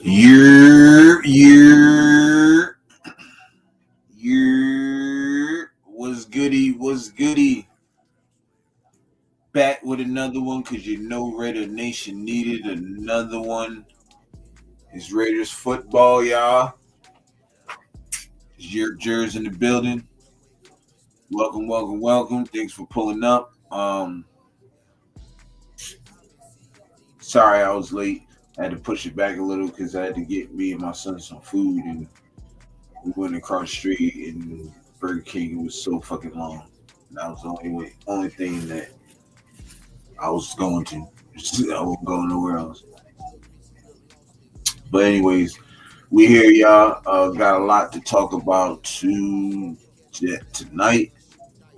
Year, year. Was goody? Was goody? Back with another one because you know Raider Nation needed another one. It's Raiders football, y'all. It's your Jers in the building. Welcome, welcome, welcome. Thanks for pulling up. Sorry I was late. I had to push it back a little because I had to get me and my son some food, and we went across the street and Burger King. It was so fucking long. And that was the only thing that I was going to. I wasn't going nowhere else. But anyways, we here, y'all. Got a lot to talk about tonight.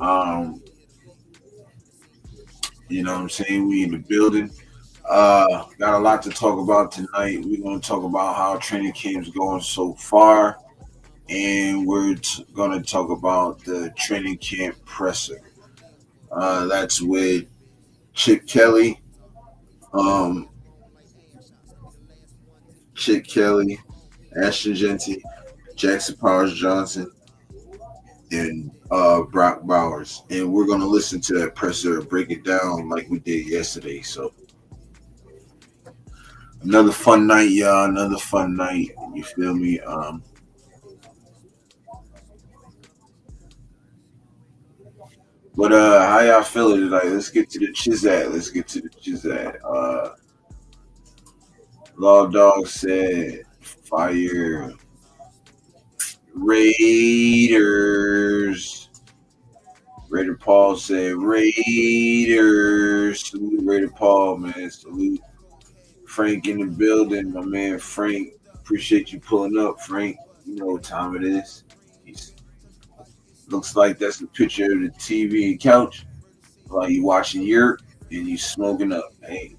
Um, you know what I'm saying? We in the building. Got a lot to talk about tonight. We're gonna talk about how training camp's going so far, and we're gonna talk about the training camp presser. That's with Chip Kelly, um, Chip Kelly, Ashton Jeanty, Jackson Powers Johnson, and Brock Bowers. And we're gonna listen to that presser break it down like we did yesterday. So another fun night, y'all. Another fun night. You feel me? But how y'all feeling tonight? Let's get to the Chizat. Let's get to the Chizat. Law Dog said fire Raiders. Raider Paul said Raiders. Salute Raider Paul, man. Salute Frank in the building, my man Frank. Appreciate you pulling up, Frank. You know what time it is. He's, looks like that's a picture of the TV and couch while you watching Europe and you smoking up. Hey,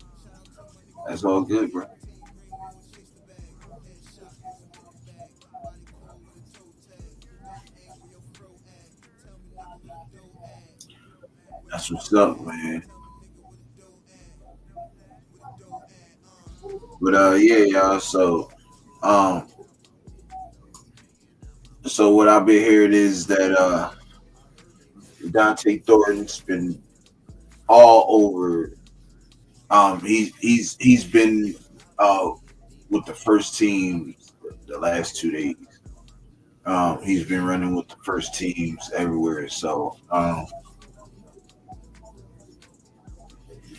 that's all good, bro. That's what's up, man. But yeah, y'all. Um, so what I've been hearing is that Dante Thornton's been all over. He's been uh with the first team the last 2 days. He's been running with the first teams everywhere. So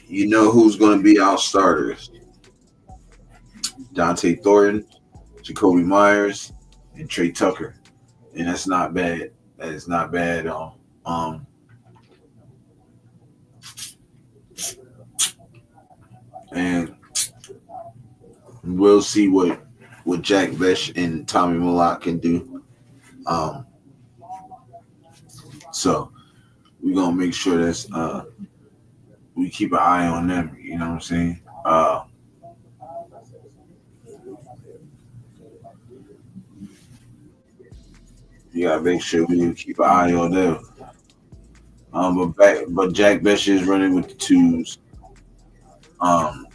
you know who's going to be our starters: Dante Thornton, Jacoby Myers, and Trey Tucker. And that's not bad. That is not bad at all. And we'll see what Jack Besh and Tommy Malott can do. Um, so we're gonna make sure that's we keep an eye on them. You know what I'm saying? You gotta make sure we keep an eye on them. But Jack Besh is running with the twos. Um,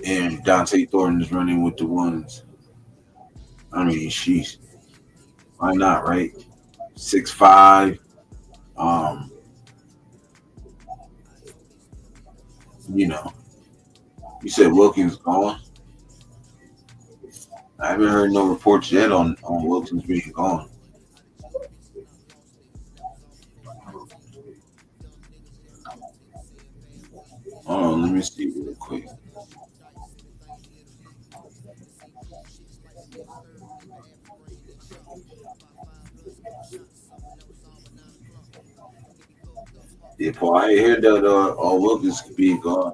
and Dante Thornton is running with the ones. I mean, she's why not, right? 6'5". Um, you know, you said Wilkins gone. I haven't heard no reports yet on Wilkins being gone. Hold on, let me see real quick. Yeah, Paul, I ain't heard that Wilkins being gone.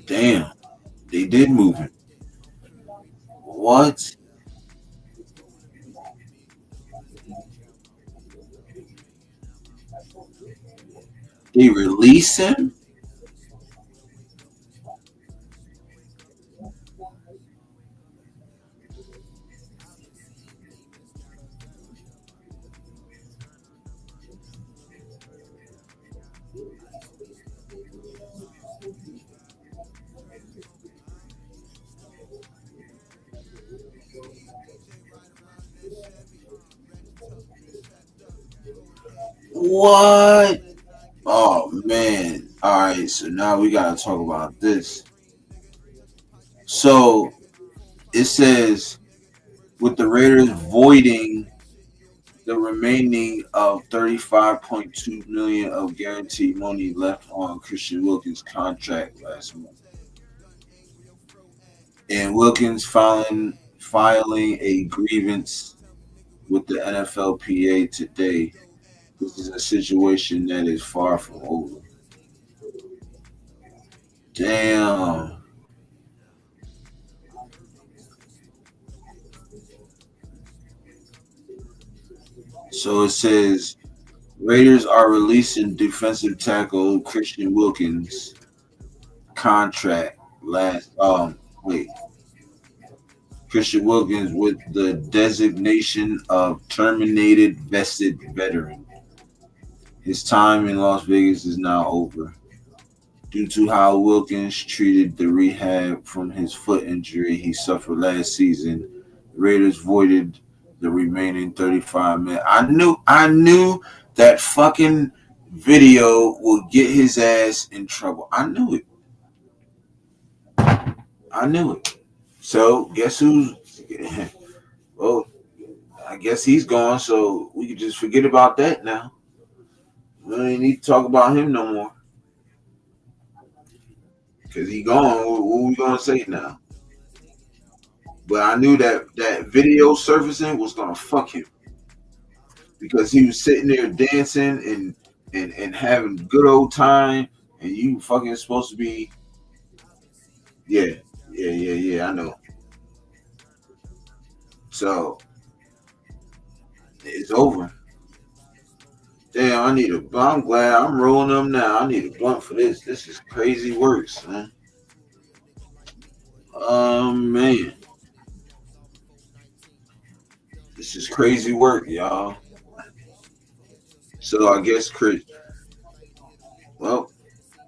Damn, they did move him. What? They release him? What? Oh man. All right, so now we gotta talk about this. So it says with the Raiders voiding the remaining of 35.2 million of guaranteed money left on Christian Wilkins' contract last month, and Wilkins filing a grievance with the NFLPA today. This is a situation that is far from over. Damn. So it says Raiders are releasing defensive tackle Christian Wilkins contract last wait Christian Wilkins with the designation of terminated vested veteran. His time in Las Vegas is now over. Due to how Wilkins treated the rehab from his foot injury he suffered last season, the Raiders voided the remaining 35 million. I knew that fucking video would get his ass in trouble. I knew it. I knew it. So guess who's well, I guess he's gone, so we can just forget about that now. We don't need to talk about him no more. Cause he gone. What we gonna say now? But I knew that video surfacing was gonna fuck him because he was sitting there dancing and having good old time, and you fucking supposed to be yeah yeah. I know. So it's over. Damn, I need a. I'm glad I'm rolling them now. I need a blunt for this. This is crazy works, man. Man, this is crazy work, y'all. So I guess Chris, well,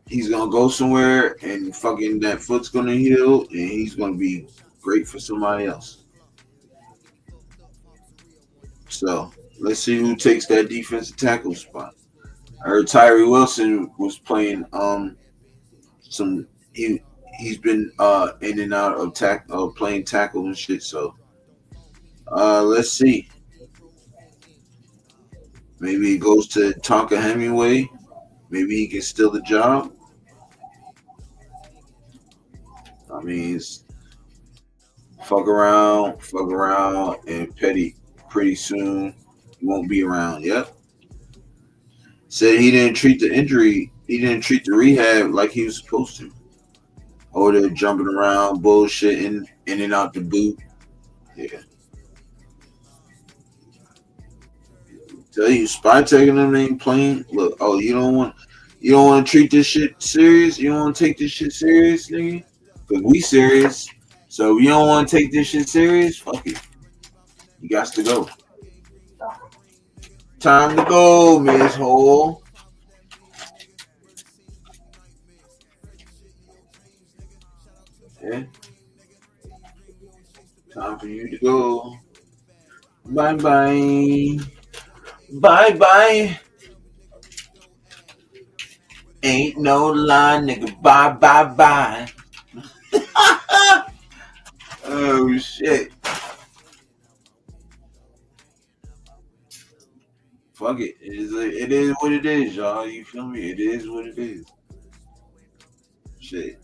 he's gonna go somewhere and fucking that foot's gonna heal and he's gonna be great for somebody else. So let's see who takes that defensive tackle spot. I heard Tyree Wilson was playing some he's been in and out of playing tackle and shit. So let's see. Maybe he goes to Tonka Hemingway. Maybe he can steal the job. I mean, fuck around, and pretty soon he won't be around. Yep. Said he didn't treat the injury, he didn't treat the rehab like he was supposed to. Or they're jumping around, bullshitting, in and out the boot. Yeah. Tell you, spy taking them ain't playing. Look, oh, you don't want to treat this shit serious. You don't want to take this shit serious, nigga. Cause we serious. So if you don't want to take this shit serious, fuck it. You got to go. Time to go, Miss Hole. Yeah. Time for you to go. Bye bye. Bye bye. Ain't no lie, nigga. Bye bye bye. Oh shit. Fuck it. It is what it is, y'all. You feel me? It is what it is. Shit.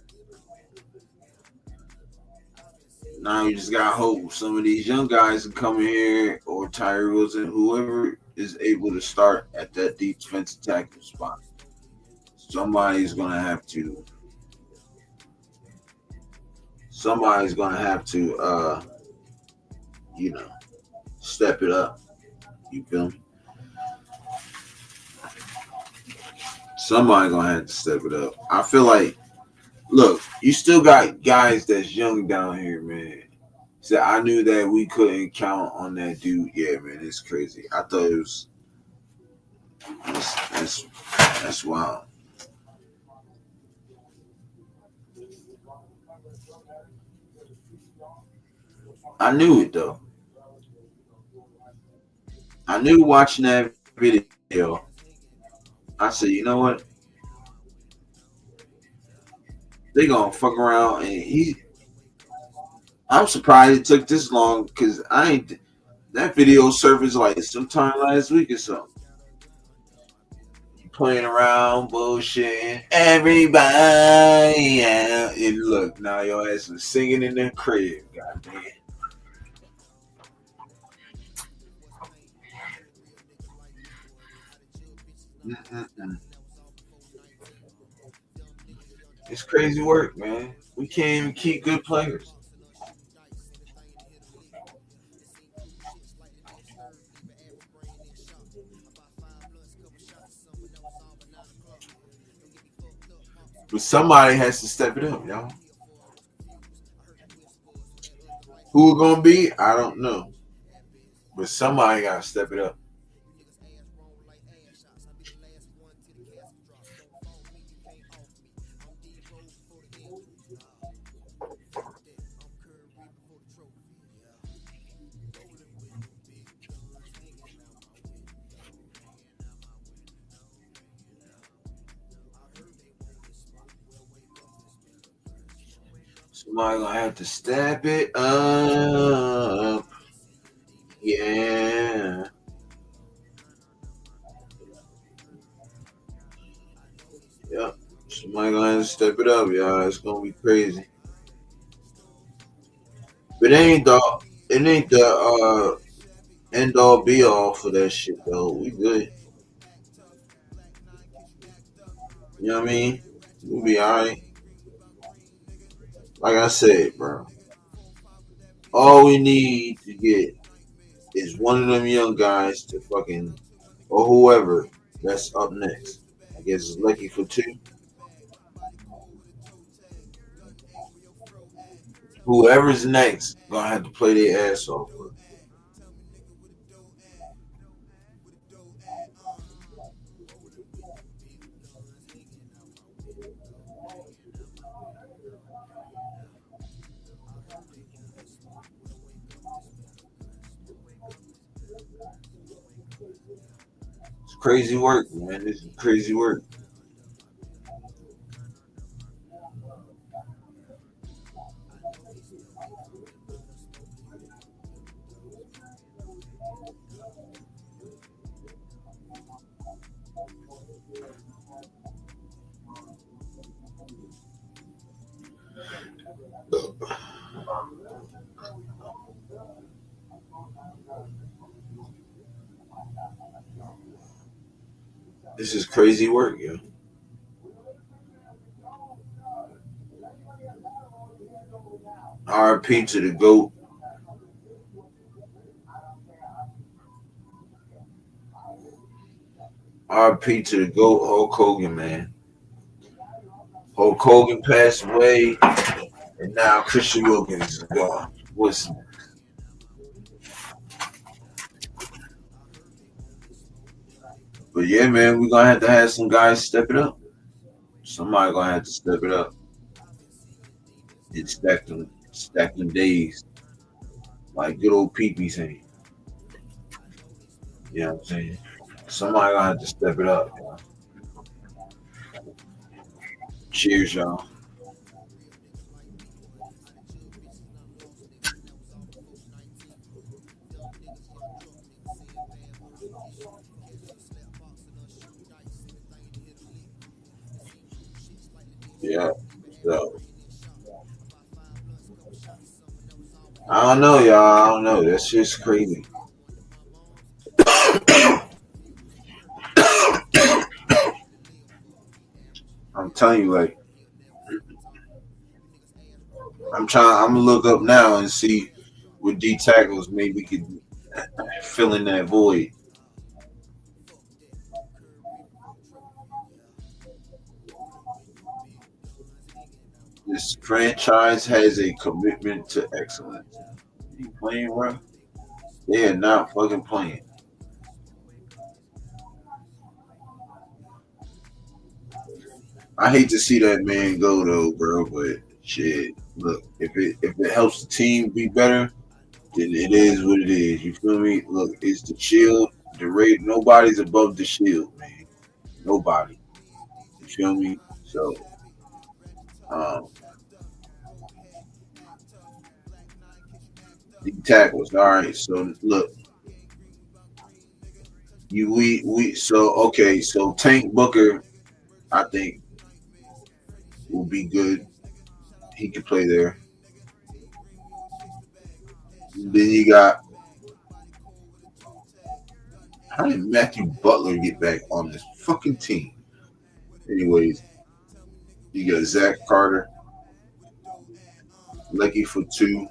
Now you just gotta hope some of these young guys can come in here or Tyree Wilson, whoever is able to start at that defensive tackle spot. Somebody's gonna have to. Somebody's gonna have to. You know, step it up. You feel me? Somebody gonna have to step it up. I feel like, look, you still got guys that's young down here, man. So I knew that we couldn't count on that dude. Yeah, man, it's crazy. I thought it was that's that's wild. I knew it though. I knew watching that video. I said, you know what? They gonna fuck around, and he. I'm surprised it took this long because I ain't. That video surfaced like sometime last week or something. Playing around, bullshitting, everybody. Yeah. And look, now your ass is singing in the crib. Goddamn. Mm-mm-mm. It's crazy work, man. We can't even keep good players. But somebody has to step it up, y'all. Who it gonna be? I don't know. But somebody gotta step it up. Somebody gonna have to step it up. Yeah. Yep. Somebody gonna have to step it up, y'all. It's gonna be crazy. But it ain't the end all be all for that shit though. We good. You know what I mean? We'll be alright. Like I said, bro. All we need to get is one of them young guys to fucking or whoever that's up next. I guess it's lucky for two. Whoever's next gonna have to play their ass off. Bro. It's crazy work, man. This is crazy work. This is crazy work, yo. RP to the GOAT. RP to the GOAT, Hulk Hogan, man. Hulk Hogan passed away, and now Christian Wilkins is gone. What's But yeah, man, we're gonna have some guys step it up. Somebody gonna have to step it up and stack them days, like good old Pete be saying. You know what I'm saying? Somebody gonna have to step it up. Y'all. Cheers, y'all. Yeah. So I don't know, y'all. I don't know. That's just crazy. I'm telling you, like, I'm gonna look up now and see what D tackles maybe could fill in that void. This franchise has a commitment to excellence. You playing, bro? They are not fucking playing. I hate to see that man go though, bro. But shit, look, if it helps the team be better, then it is what it is. You feel me? Look, it's the shield. The rate. Nobody's above the shield, man. Nobody. You feel me? So, um, the tackles. All right. So look, we so okay. So Tank Booker, I think will be good. He could play there. Then you got how did Matthew Butler get back on this fucking team? Anyways, you got Zach Carter, Lecky for two,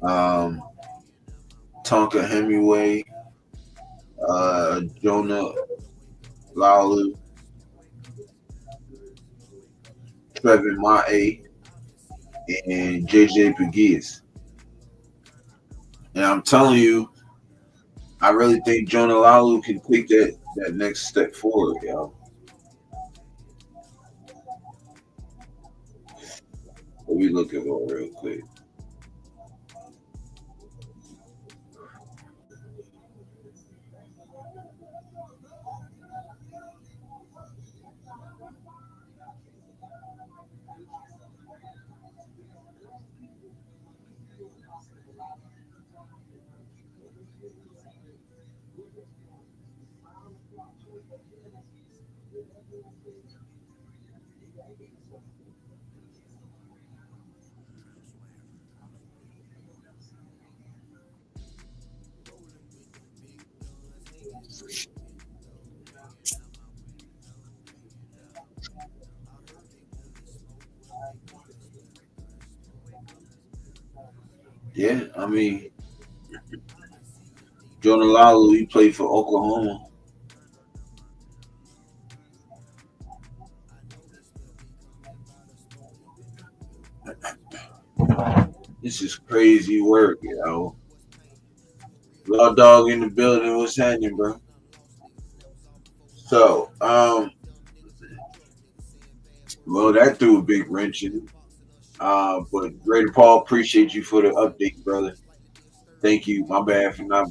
um, Tonka Hemingway, Jonah Laulu, Trevin Mae, and JJ Pegues. And I'm telling you, I really think Jonah Laulu can take that next step forward, yo. Let me look at it real quick. Yeah, I mean, Jonah Laulu, he played for Oklahoma. This is crazy work, yo. Law dog in the building. What's happening, bro? So, well, that threw a big wrench in it. But Greater Paul, appreciate you for the update, brother. Thank you. My bad for not,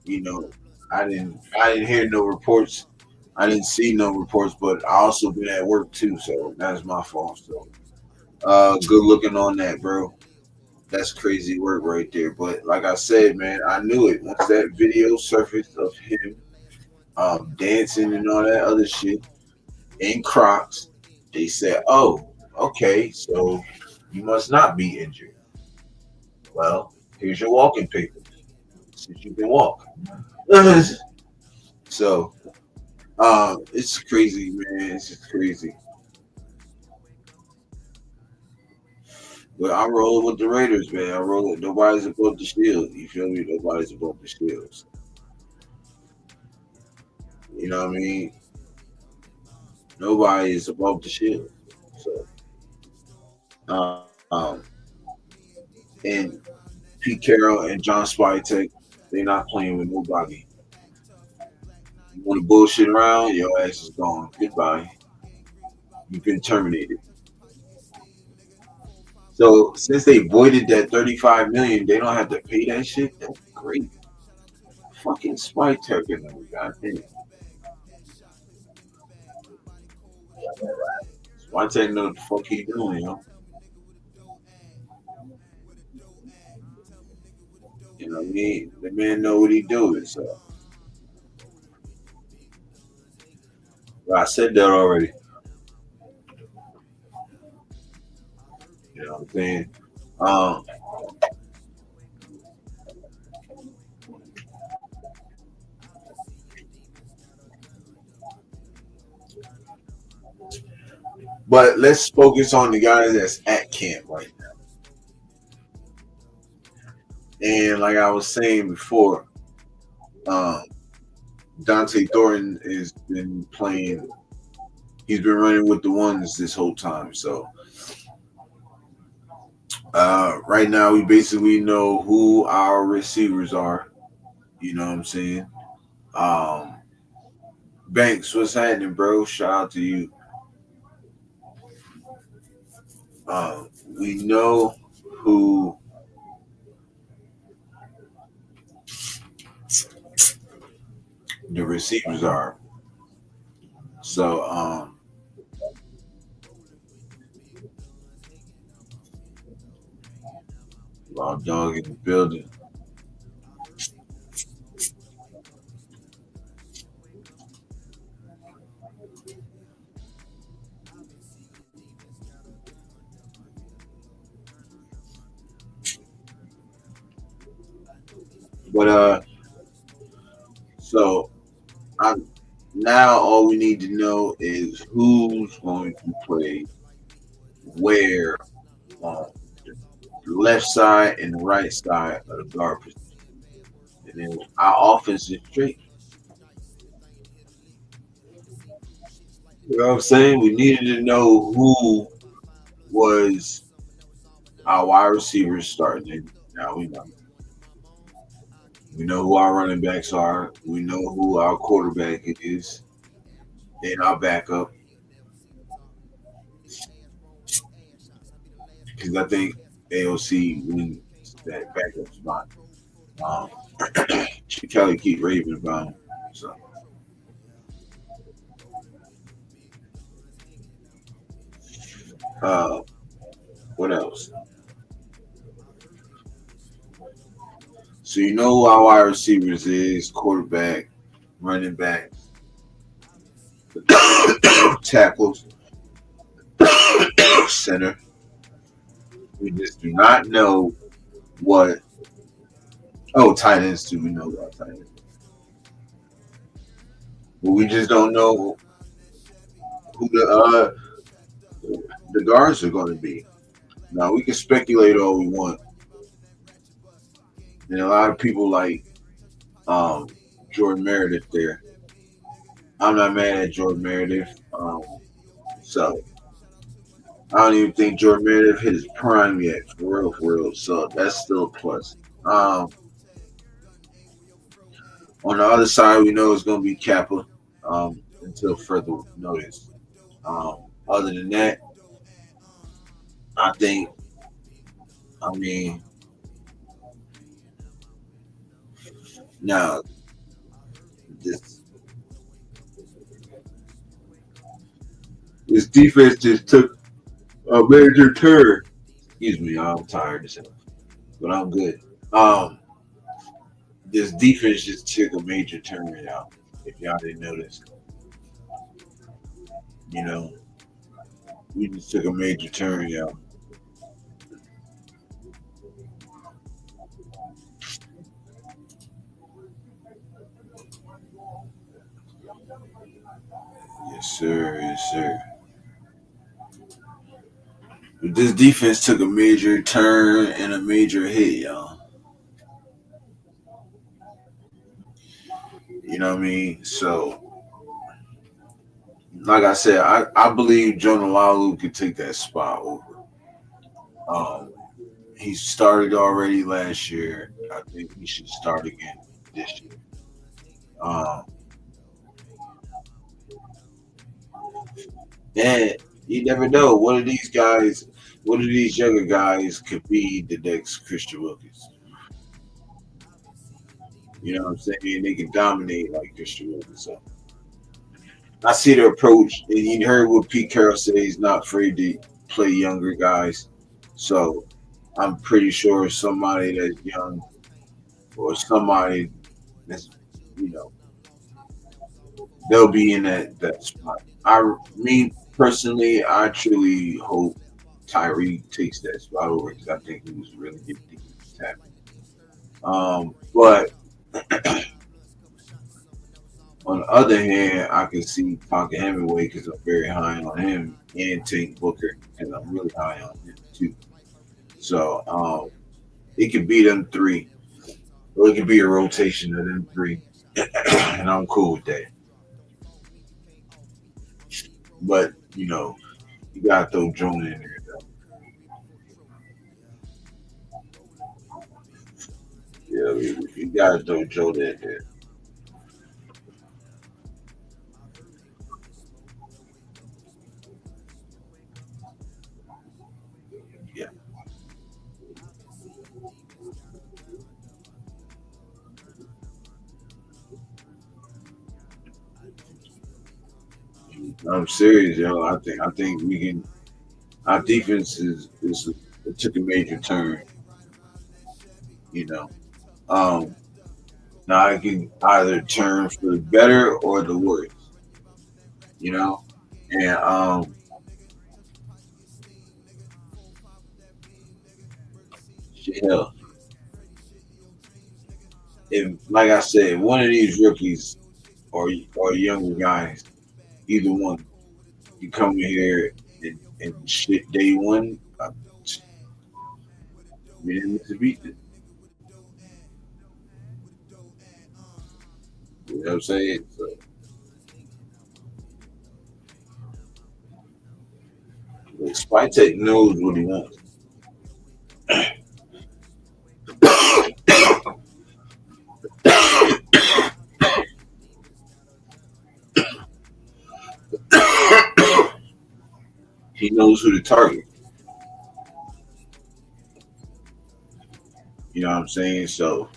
you know, I didn't hear no reports. I didn't see no reports, but I also been at work too, so that's my fault. So, good looking on that, bro. That's crazy work right there. But like I said, man, I knew it once that video surfaced of him dancing and all that other shit in Crocs. They said, "Oh, okay, so you must not be injured. Well, here's your walking papers since you can walk." So, it's crazy, man. It's just crazy. But I'm rolling with the Raiders, man. I'm rolling. Nobody's above the shield. You feel me? Nobody's above the shields. You know what I mean? Nobody is above the shield. So, um, and Pete Carroll and John Spytek, they're not playing with nobody. You want to bullshit around? Your ass is gone. Goodbye. You've been terminated. So since they voided that 35 million, they don't have to pay that shit. That's great. Fucking Spytek and them, goddamn. Spytek know what the fuck he doing, yo. You know what I mean? The man know what he doing. So well, I said that already. You know what I'm saying? Um, but let's focus on the guy that's at camp right now. And like I was saying before, um, Dante Thornton has been playing. He's been running with the ones this whole time. So right now, we basically know who our receivers are. You know what I'm saying? Um, Banks, what's happening, bro? Shout out to you. We know who the receivers are. So, raw dog in the building. But so I now all we need to know is who's going to play where on the left side and the right side of the guard position. And then our offense is straight. You know what I'm saying? We needed to know who was our wide receivers starting. And now we know. We know who our running backs are. We know who our quarterback is and our backup. Because I think AOC wins that backup spot. Um, Kelly keep raving about him. So, uh, what else? So you know who our wide receivers is, quarterback, running back, tackles, center. We just do not know what. Oh, tight ends too. We know about tight ends, but we just don't know who the guards are going to be. Now we can speculate all we want, and a lot of people like um, Jordan Meredith there. I'm not mad at Jordan Meredith. So I don't even think Jordan Meredith hit his prime yet, for real, for real. So that's still a plus. Um, on the other side, we know it's going to be Kappa until further notice. Other than that, I think, I mean, now this this defense just took a major turn. Excuse me, I'm tired as hell, but I'm good. Um, this defense just took a major turn out. If y'all didn't notice, you know, we just took a major turn out. Yes, sir. Yes, sir. But this defense took a major turn and a major hit, y'all. You know what I mean? So, like I said, I believe Jonah Lalu could take that spot over. Um, he started already last year. I think he should start again this year. Um, and you never know. One of these guys, one of these younger guys could be the next Christian Wilkins. You know what I'm saying? They can dominate like Christian Wilkins. So I see the approach, and you heard what Pete Carroll said. He's not afraid to play younger guys. So I'm pretty sure somebody that's young or somebody that's, you know, they'll be in that spot. Me personally, I truly hope Tyree takes that spot over because I think he was really good defensive tackle. But on the other hand, I can see Parker Hemingway because I'm very high on him, and Tank Booker because I'm really high on him too. So it could be them three, or it could be a rotation of them three, and I'm cool with that. But you gotta throw Jonah in there though. Yeah, you gotta throw Jonah in there. Yeah, I'm serious, yo. I think we can. Our defense is it took a major turn. You know, um, now I can either turn for the better or the worse. You know, and hell, if like I said, one of these rookies or younger guys, either one, you come in here and shit day one, we didn't miss a beat. You know what I'm saying? So, like, Spytek knows what he wants. He knows who to target. You know what I'm saying? So,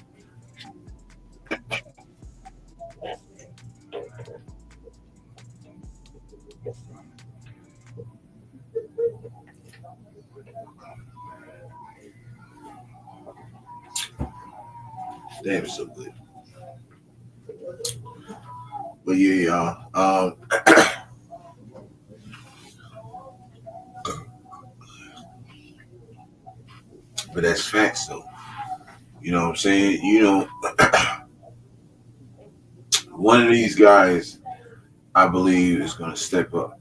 damn, it's so good. But yeah, y'all. But that's facts, though. You know what I'm saying? One of these guys, I believe, is going to step up.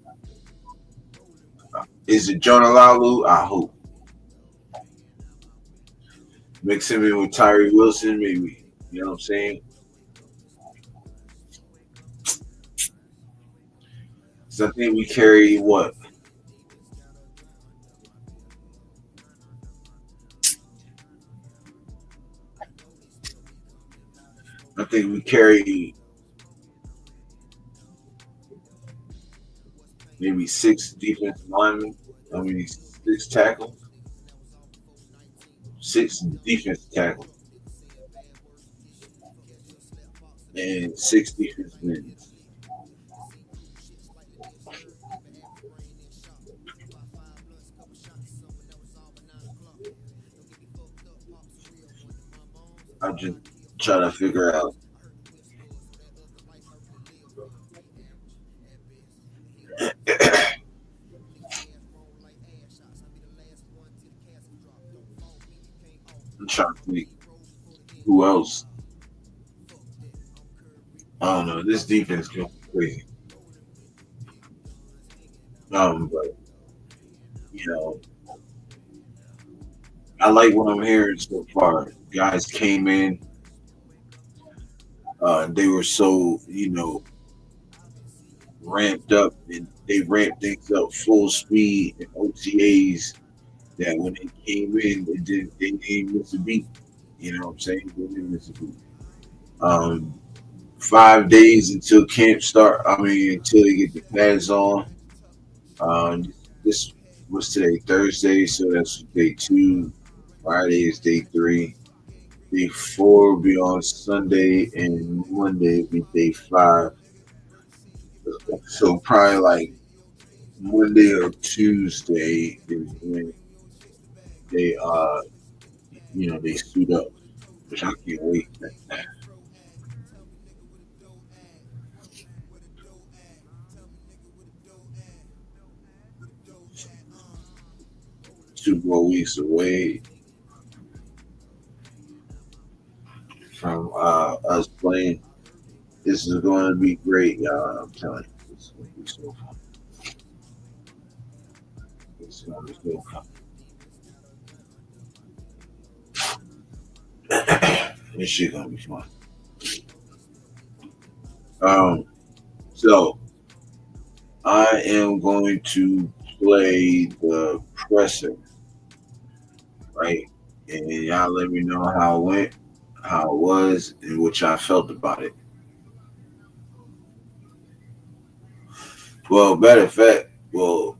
Is it Jonah Lalu? I hope. Mix him in with Tyree Wilson, maybe. You know what I'm saying? So I think we carry what? I think we carry maybe six defensive linemen. I mean, six tackles, six defensive tackles, and six defensive ends. I'm just trying to figure out. I'm trying to think who else. I don't know. This defense going crazy. But you know, I like what I'm hearing so far. Guys came in. They were so ramped up, and they ramped things up full speed in OTAs. That when they came in, they didn't miss a beat. You know what I'm saying? They didn't miss a beat. Um, 5 days until camp start. I mean, until they get the pads on. This was today Thursday, so that's day two. Friday is day three. Day four will be on Sunday, and Monday will be day five. So probably like Monday or Tuesday is when they they suit up, which I can't wait. 2 more weeks away from us playing. This is going to be great, y'all. I'm telling you, it's going to be so fun. It's going to be so fun. This shit going to be fun. Um, so I am going to play the presser, right? And y'all let me know how it went, how it was, and what y'all felt about it. Well, matter of fact, y'all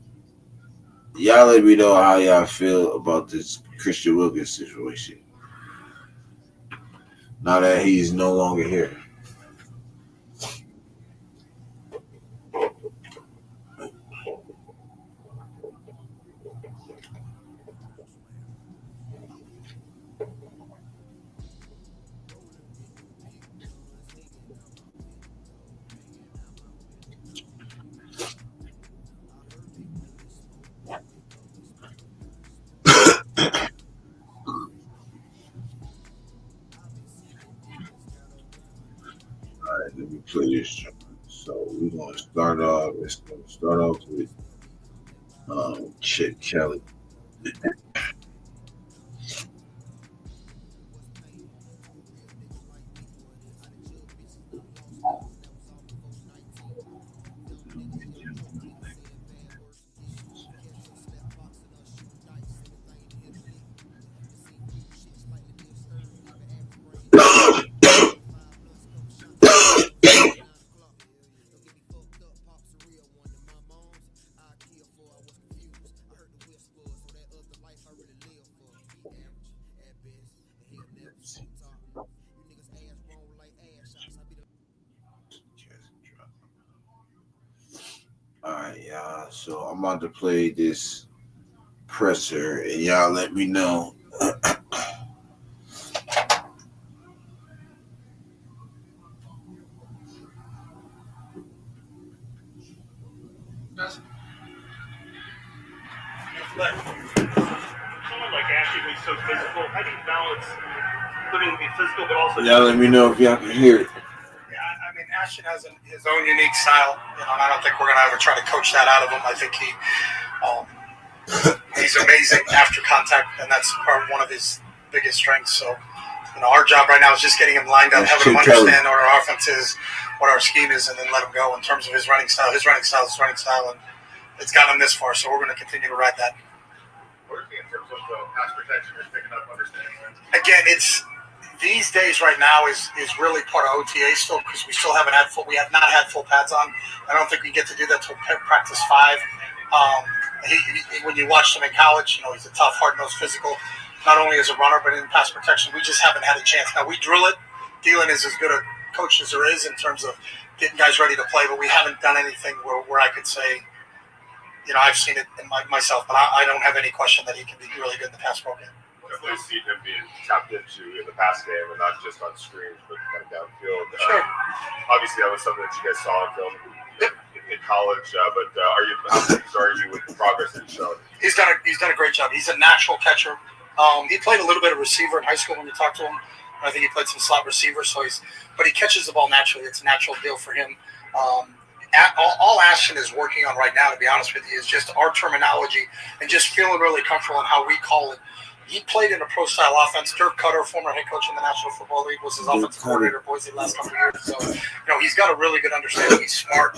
let me know how y'all feel about this Christian Wilkins situation. Now that he's no longer here. Ashton. So we're gonna start off. It's gonna start off with Chip Kelly. All right, y'all. So I'm about to play this presser, and y'all let me know. Someone like Ashton who's so physical, how do you balance putting the physical but also... Y'all let me know if y'all can hear it. Yeah, I mean, Ashton has his own unique style, and I don't think we're going to ever try to coach that out of him. I think he's amazing after contact, and that's one of his biggest strengths. So, our job right now is just getting him lined up, having him understand what our offense is, what our scheme is, and then let him go in terms of his running style. His running style is his running style, and it's gotten him this far, so we're going to continue to ride that. What are you in terms of pass protection you're picking up, understanding that? Again, it's these days right now is really part of OTA still, because we still haven't had we have not had full pads on. I don't think we get to do that till practice 5. When you watched him in college, he's a tough, hard-nosed, physical, not only as a runner but in pass protection. We just haven't had a chance. Now we drill it. Dylan is as good a coach as there is in terms of getting guys ready to play, but we haven't done anything where I could say, I've seen it in myself, but I don't have any question that he can be really good in the pass pro game. Definitely see him being tapped into in the pass game, and not just on screens, but kind of downfield. Sure. Obviously, that was something that you guys saw in film in college. But how pleased are you with the progress that he's shown? He's done a great job. He's a natural catcher. He played a little bit of receiver in high school when you talk to him. I think he played some slot receiver, but he catches the ball naturally. It's a natural deal for him. All Ashton is working on right now, to be honest with you, is just our terminology and just feeling really comfortable in how we call it. He played in a pro-style offense. Dirk Cutter, former head coach in the National Football League, was his offensive coordinator at Boise the last couple of years. So, he's got a really good understanding. He's smart.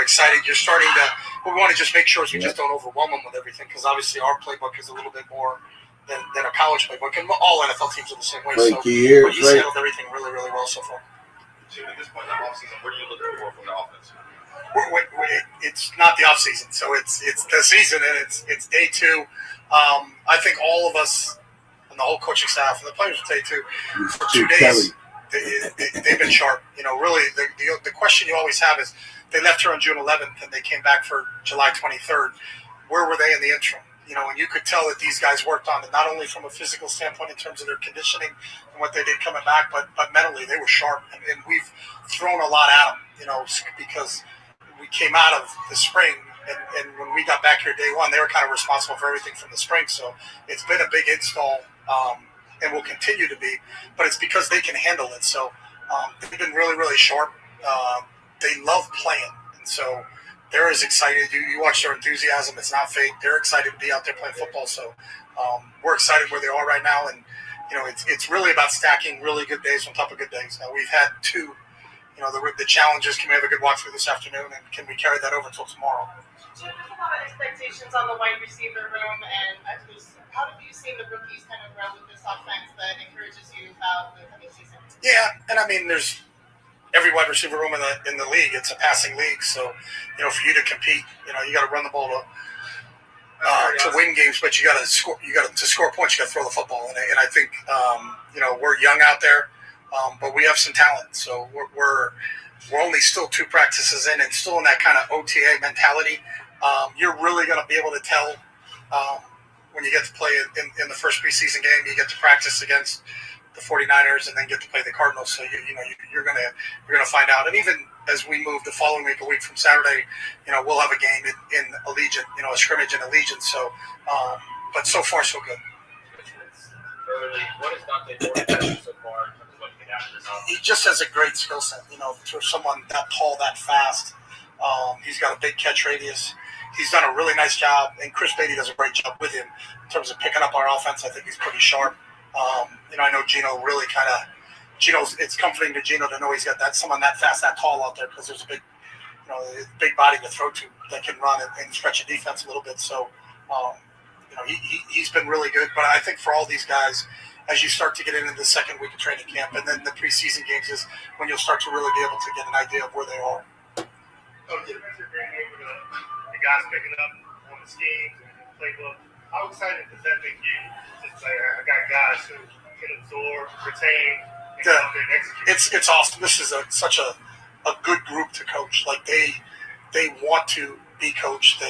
Excited. You're starting to. What we want to just make sure is we just don't overwhelm him with everything, because obviously our playbook is a little bit more than a college playbook, and all NFL teams are the same way. But he's handled everything really, really well so far. So at this point in the offseason, what are you looking for from the offense? It's not the offseason, so it's the season, and it's day 2. I think all of us and the whole coaching staff and the players will day 2 for 2 days. They've been sharp. Really, the question you always have is, they left here on June 11th and they came back for July 23rd. Where were they in the interim? And you could tell that these guys worked on it, not only from a physical standpoint in terms of their conditioning and what they did coming back, but mentally they were sharp. And we've thrown a lot at them, because we came out of the spring, and when we got back here day 1, they were kind of responsible for everything from the spring. So it's been a big install, and will continue to be, but it's because they can handle it. So they've been really, really sharp. They love playing, and so they're as excited. You watch their enthusiasm; it's not fake. They're excited to be out there playing football. So we're excited where they are right now, and it's really about stacking really good days on top of good days. Now we've had 2. The challenges. Can we have a good walkthrough this afternoon, and can we carry that over until tomorrow? There's a lot of expectations on the wide receiver room, and how have you seen the rookies kind of grow with this offense that encourages you about the coming season? Yeah, and I mean, there's every wide receiver room in the league. It's a passing league, so for you to compete, you got to run the ball to win games, but you got to score. To score points, you got to throw the football. And I think we're young out there, but we have some talent. So we're only still 2 practices in, and still in that kind of OTA mentality. You're really going to be able to tell when you get to play in the first preseason game. You get to practice against the 49ers and then get to play the Cardinals. So you're gonna find out. And even as we move the following week, a week from Saturday, we'll have a game in Allegiant, a scrimmage in Allegiant. So, but so far so good. early. What is Dante Morgan so far in terms of what he can add? He just has a great skill set. For someone that tall, that fast, he's got a big catch radius. He's done a really nice job, and Chris Beatty does a great job with him in terms of picking up our offense. I think he's pretty sharp. I know Gino really it's comforting to Gino to know he's got someone that fast, that tall out there, because there's a big body to throw to that can run and stretch a defense a little bit. So, he's been really good. But I think for all these guys, as you start to get into the second week of training camp and then the preseason games is when you'll start to really be able to get an idea of where they are. Okay, the guys picking up on the schemes and the playbook. How excited does that make you to say, I got guys who can absorb, retain, and go out there and execute? It's awesome. This is such a good group to coach. Like they want to be coached.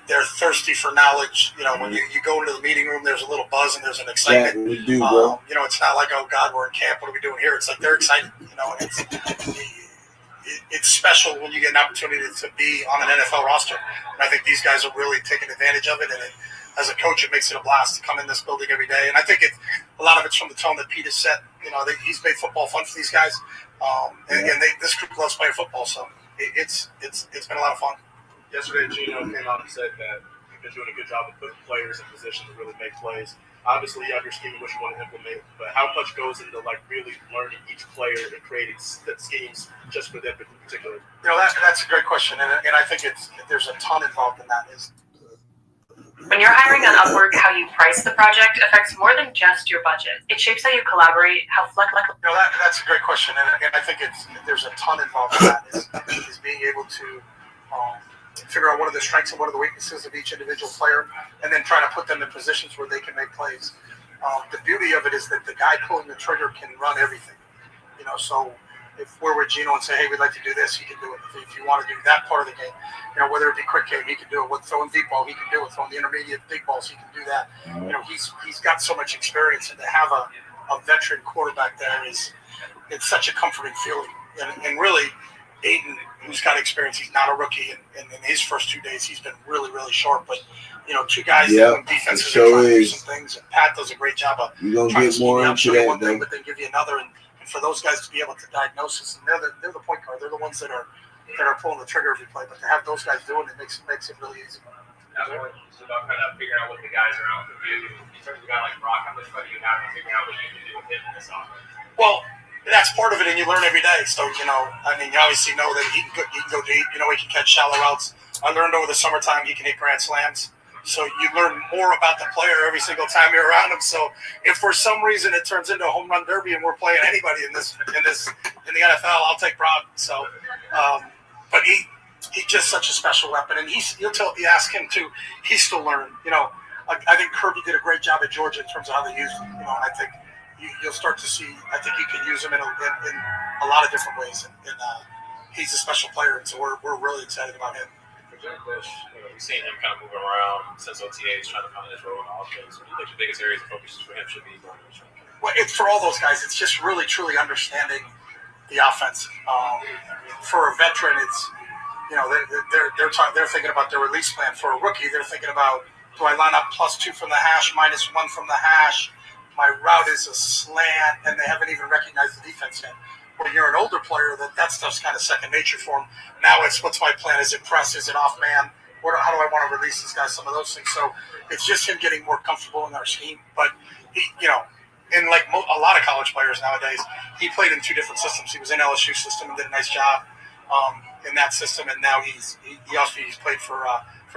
They're thirsty for knowledge. When you go into the meeting room, there's a little buzz and there's an excitement. Yeah, we do, bro. It's not like, oh God, we're in camp. What are we doing here? It's like they're excited. And it's special when you get an opportunity to be on an NFL roster. And I think these guys are really taking advantage of it. And as a coach, it makes it a blast to come in this building every day. And I think a lot of it's from the tone that Pete has set. He's made football fun for these guys. This group loves playing football, so it's been a lot of fun. Yesterday, Gino came out and said that you've been doing a good job of putting players in position to really make plays. Obviously, you have your scheme and what you want to implement, but how much goes into really learning each player and creating schemes just for them in particular? That's a great question, and I think there's a ton involved in that. When you're hiring on Upwork, how you price the project affects more than just your budget. It shapes how you collaborate, how flexible. That's a great question, and I think there's a ton involved in that. Is being able to figure out what are the strengths and what are the weaknesses of each individual player, and then try to put them in positions where they can make plays. The beauty of it is that the guy pulling the trigger can run everything. So if we're with Gino and say, hey, we'd like to do this, he can do it. If you want to do that part of the game, whether it be quick game, he can do it. With throwing deep ball, he can do it. Throwing the intermediate big balls, he can do that. He's got so much experience, and to have a veteran quarterback there it's such a comforting feeling. And really, Aiden, who's got experience, he's not a rookie, and in his first 2 days, he's been really, really sharp. But two guys doing defenses and trying to do some things, and Pat does a great job of trying to get more into that, one thing, but then give you another. And for those guys to be able to diagnose this, and they're the point guard, they're the ones that are pulling the trigger every play. But to have those guys doing it makes it really easy. It's about kind of figuring out what the guys around you. In terms of a guy like Brock, how much fun do you have in figuring out what you can do with him in this offense? Well, that's part of it, and you learn every day. So, you obviously know that he can go deep. He can catch shallow routes. I learned over the summertime he can hit grand slams. So you learn more about the player every single time you're around him. So if for some reason it turns into a home run derby and we're playing anybody in the NFL, I'll take Brock. So, but he's just such a special weapon, and you ask him to, he's still learning. I think Kirby did a great job at Georgia in terms of how they used him. And I think you'll start to see. I think you can use him in a lot of different ways, and he's a special player, and so we're really excited about him. We've seen him kind of moving around since OTAs, trying to find his role in the offense. What do you think the biggest areas of focus for him should be going into training camp? Well, it's for all those guys. It's just really, truly understanding the offense. For a veteran, it's they're thinking about their release plan. For a rookie, they're thinking about, do I line up +2 from the hash, -1 from the hash? My route is a slant, and they haven't even recognized the defense yet. When you're an older player, that stuff's kind of second nature for them. Now it's, what's my plan? Is it press? Is it off man? How do I want to release this guy? Some of those things. So it's just him getting more comfortable in our scheme. But and like a lot of college players nowadays, he played in 2 different systems. He was in LSU system and did a nice job in that system, and now he's played for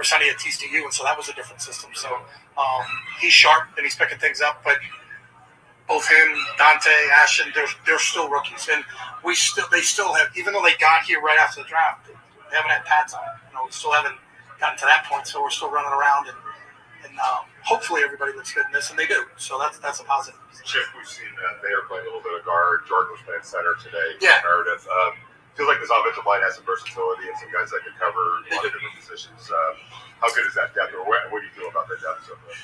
Sonny at TCU, and so that was a different system. So he's sharp and he's picking things up, but both him, Dante, Ashton, they're still rookies, and they still have, even though they got here right after the draft, they haven't had pads on. We still haven't gotten to that point, so we're still running around, and hopefully everybody looks good in this, and they do. So that's a positive. Chip, we've seen Thayer play a little bit of guard. Jordan was playing center today. Yeah. Meredith. Feels like this offensive line has some versatility and some guys that can cover a lot of different positions. How good is that depth, or what do you feel about that depth so far?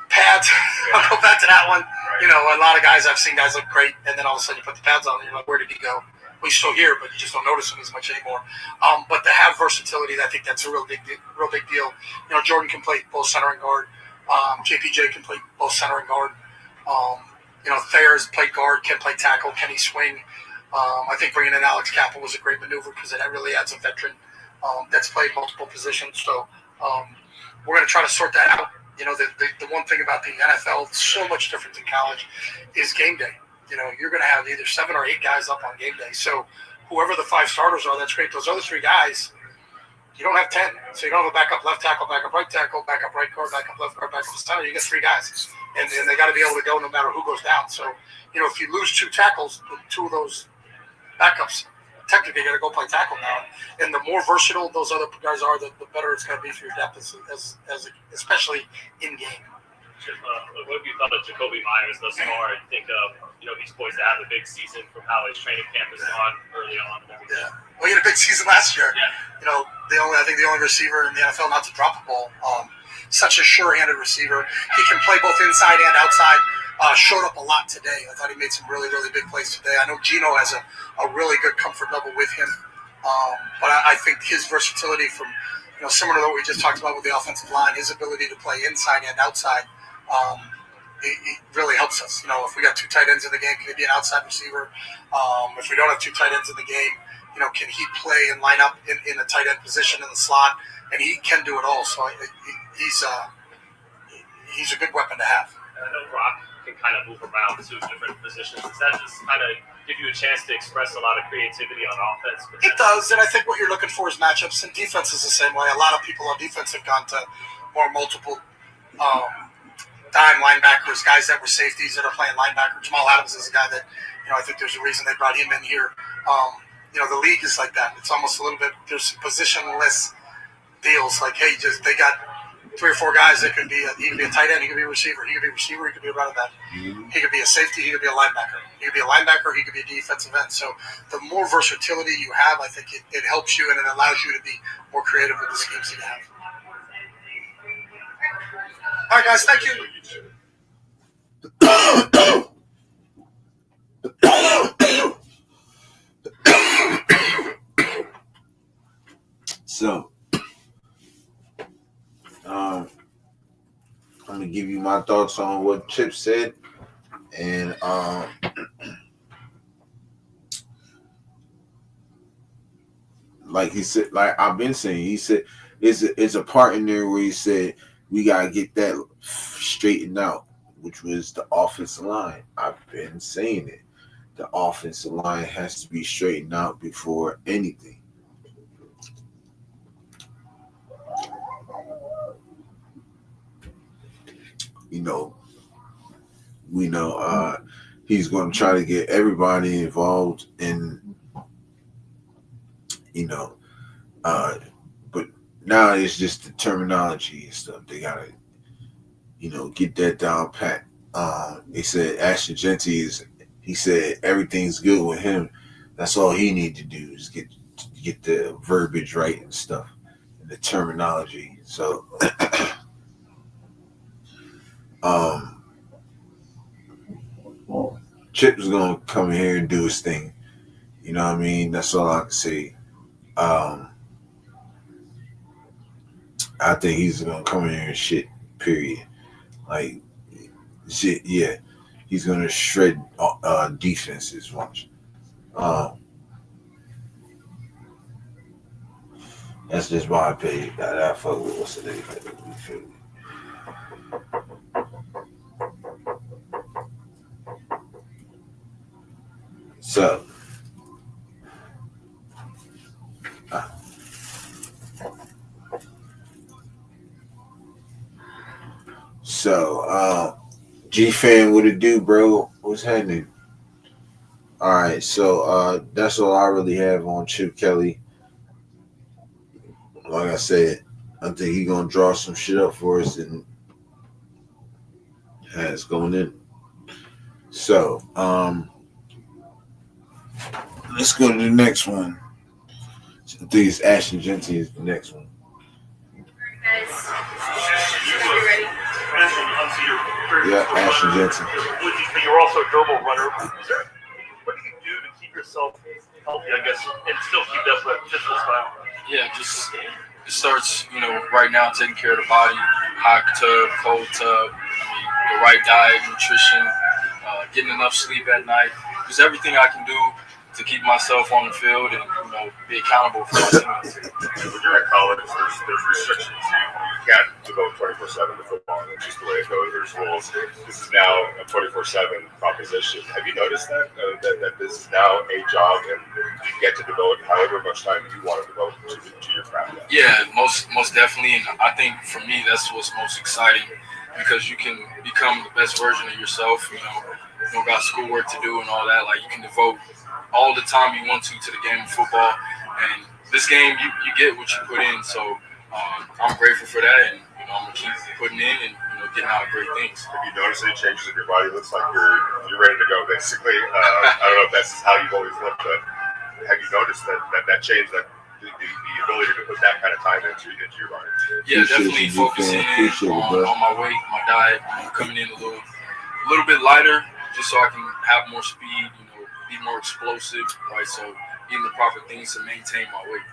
Pads. Yeah. I'll go back to that one. Right. A lot of guys, I've seen guys look great, and then all of a sudden you put the pads on, and you're like, where did he go? Well, he's still here, but you just don't notice him as much anymore. But to have versatility, I think that's a real big deal. Jordan can play both center and guard. JPJ can play both center and guard. Thayer's played guard, can play tackle, can he swing? I think bringing in Alex Capel was a great maneuver because it really adds a veteran that's played multiple positions. So we're going to try to sort that out. The one thing about the NFL, so much different than college, is game day. You're going to have either 7 or 8 guys up on game day. So whoever the 5 starters are, that's great. Those other 3 guys, you don't have 10. So you don't have a backup left tackle, backup right tackle, backup right guard, backup left guard, backup center. You get 3 guys. And they got to be able to go no matter who goes down. So, if you lose 2 tackles, 2 of those backups technically got to go play tackle now. And the more versatile those other guys are, the better it's going to be for your depth, especially in game. What have you thought of Jacoby Myers thus far? I think he's poised to have a big season from how his training camp has gone early on and everything. Yeah, well, he had a big season last year. Yeah. I think the only receiver in the NFL not to drop a ball. Such a sure-handed receiver. He can play both inside and outside. Showed up a lot today. I thought he made some really, really big plays today. I know Gino has a really good comfort level with him. But I think his versatility from, similar to what we just talked about with the offensive line, his ability to play inside and outside, it really helps us. If we got 2 tight ends in the game, can he be an outside receiver? If we don't have 2 tight ends in the game, can he play and line up in a tight end position in the slot? And he can do it all. So he's a good weapon to have. I know Brock can kind of move around to different positions. Does that just kind of give you a chance to express a lot of creativity on offense? It does, and I think what you're looking for is matchups, and defense is the same way. A lot of people on defense have gone to more multiple dime linebackers, guys that were safeties that are playing linebacker. Jamal Adams is a guy that, I think there's a reason they brought him in here. The league is like that. It's almost a little bit, there's positionless deals. Like, hey, they got 3 or 4 guys that could be, he could be a tight end, he could be a receiver, he could be a receiver, he could be a running back, he could be a safety, he could be a linebacker, he could be a linebacker, he could be a defensive end. So the more versatility you have, I think it helps you and it allows you to be more creative with the schemes that you have. All right, guys, thank you. So, I'm gonna give you my thoughts on what Chip said, and like he said, like I've been saying, he said it's a part in there where he said we gotta get that straightened out, which was the offensive line. I've been saying it. The offensive line has to be straightened out before anything. We know he's going to try to get everybody involved in, but now it's just the terminology and stuff. They got to, get that down pat. They said Ashton Jeanty he said everything's good with him. That's all he need to do is get the verbiage right and stuff and the terminology. So, Chip is going to come in here and do his thing. You know what I mean? That's all I can say. I think he's going to come in here and shit, period. Like, shit, yeah. He's going to shred defenses, watch. That's just my opinion. I fuck with what's the name. So, G-Fan, what it do, bro? What's happening? All right, so that's all I really have on Chip Kelly. Like I said, I think he's going to draw some shit up for us and has going in. So, let's go to the next one. I think it's Ashton Jeanty is the next one. Guys, are you ready? Yeah, Ashton Jeanty. You're also a durable runner. What do you do to keep yourself healthy, I guess, and still keep that physical style? Yeah, just it starts, right now taking care of the body, hot tub, cold tub, the right diet, nutrition, getting enough sleep at night, just everything I can do to keep myself on the field and be accountable for my teammates. When you're at college, there's restrictions. You can't devote 24/7 to football. That's just the way it goes. There's rules. This is now a 24/7 proposition. Have you noticed that that this is now a job and you get to devote however much time you want to devote to your craft? Yeah, most definitely, and I think for me that's what's most exciting because you can become the best version of yourself. You don't got schoolwork to do and all that. Like you can devote all the time you want to the game of football, and this game you get what you put in. So I'm grateful for that, and I'm gonna keep putting in and getting out great things. Have you noticed any changes in your body? It looks like you're ready to go. Basically, I don't know if that's how you've always looked, but have you noticed that change, that the ability to put that kind of time into your body? Yeah, definitely focusing on my weight, my diet, coming in a little bit lighter, just so I can have more speed, be more explosive, right? So eating the proper things to maintain my weight.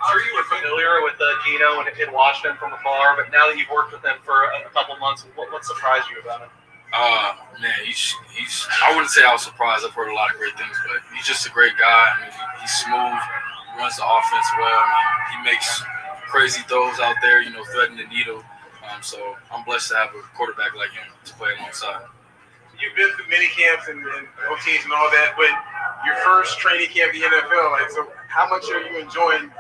Sure, you were familiar with Gino and watched him from afar, but now that you've worked with him for a couple months, what surprised you about him? Man, he's. I wouldn't say I was surprised. I've heard a lot of great things, but he's just a great guy. I mean, he's smooth, runs the offense well. I mean, he makes crazy throws out there, threading the needle. So I'm blessed to have a quarterback like him to play alongside. You've been through many camps and OTs and all that, but your first training camp in the NFL, so how much are you enjoying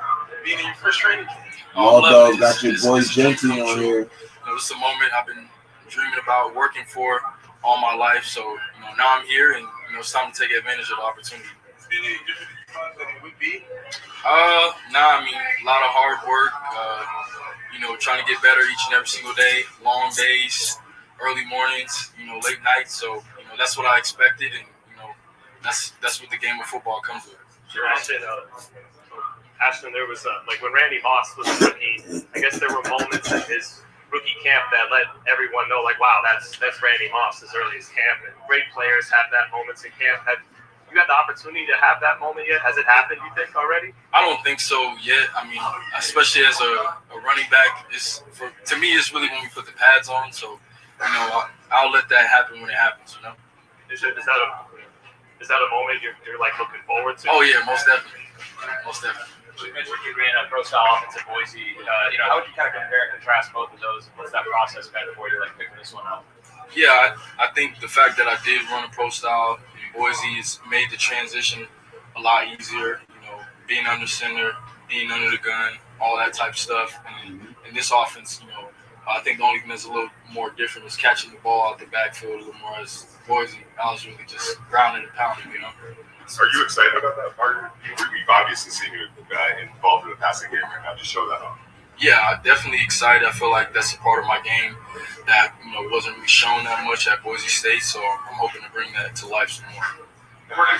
being in your first training camp? All dog got your boy Jeanty on here. It's a moment I've been dreaming about, working for all my life. So now I'm here, and it's time to take advantage of the opportunity. Is there any different than it would be? Nah, I mean a lot of hard work. Trying to get better each and every single day. Long days, early mornings, late nights. So that's what I expected, and that's what the game of football comes with. Sure, Ashton, there was like when Randy Moss was a rookie, I guess there were moments in his rookie camp that let everyone know, like, wow, that's Randy Moss as early as camp. And great players have that moments in camp. Have you had the opportunity to have that moment yet? Has it happened, you think, already? I don't think so yet. I mean, especially as a running back, to me, it's really when we put the pads on. So, I'll let that happen when it happens, Is that a moment you're like looking forward to? Oh, yeah, most definitely. Most definitely. You mentioned you ran a pro-style offense at Boise. How would you kind of compare and contrast both of those? What's that process been for you, like picking this one up? Yeah, I think the fact that I did run a pro-style in Boise has made the transition a lot easier. Being under center, being under the gun, all that type of stuff. And in this offense, I think the only thing that's a little more different is catching the ball out the backfield a little more. As Boise, I was really just grounding and pounding, Are you excited about that part? We've obviously seen you involved in the passing game right now. Just show that off. Yeah, I'm definitely excited. I feel like that's a part of my game that wasn't really shown that much at Boise State, so I'm hoping to bring that to life some more. Working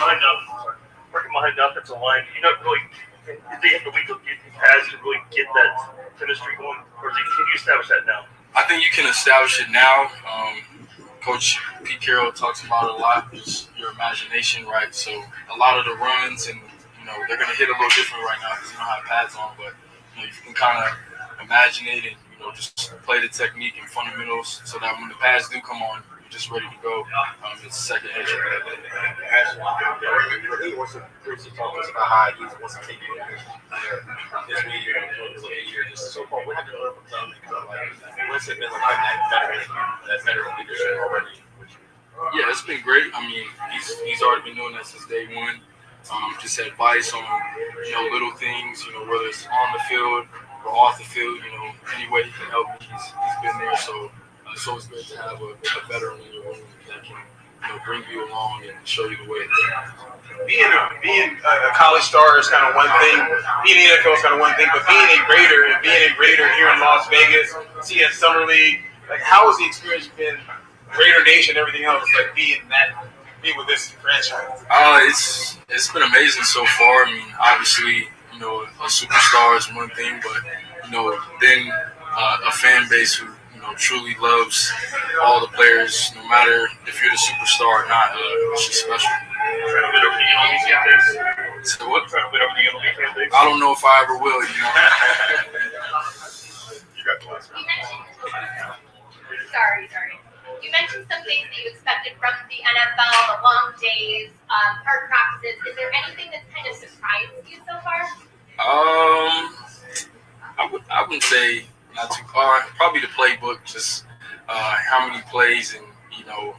behind the offensive line, you don't really think you have to wait till you pass to really get that chemistry going, or can you establish that now? I think you can establish it now. Coach Pete Carroll talks about it a lot, just your imagination, right? So a lot of the runs, and they're going to hit a little different right now because you don't have pads on, but you can kind of imagine it and just play the technique and fundamentals so that when the pads do come on, you're just ready to go. It's second nature. He wants to talk to us about how he wants to take it this week. So far, we have to learn from them. What's it been like that better leadership already? Yeah, it's been great. I mean, he's already been doing that since day one. Just advice on little things, whether it's on the field or off the field, any way he can help me, he's been there. So it's always good to have a veteran in your room that can bring you along and show you the way. Being a college star is kind of one thing. Being in the NFL is kind of one thing, but being a Raider here in Las Vegas, seeing Summer League, like how has the experience been? Raider Nation, everything else, like being with this franchise. It's been amazing so far. I mean, obviously, a superstar is one thing, but then a fan base who truly loves all the players, no matter if you're the superstar or not. It's just special. So what? I don't know if I ever will. You got the last one. Sorry. You mentioned some things that you expected from the NFL, the long days, hard practices. Is there anything that's kind of surprised you so far? I wouldn't say not too far. Probably the playbook, just how many plays and the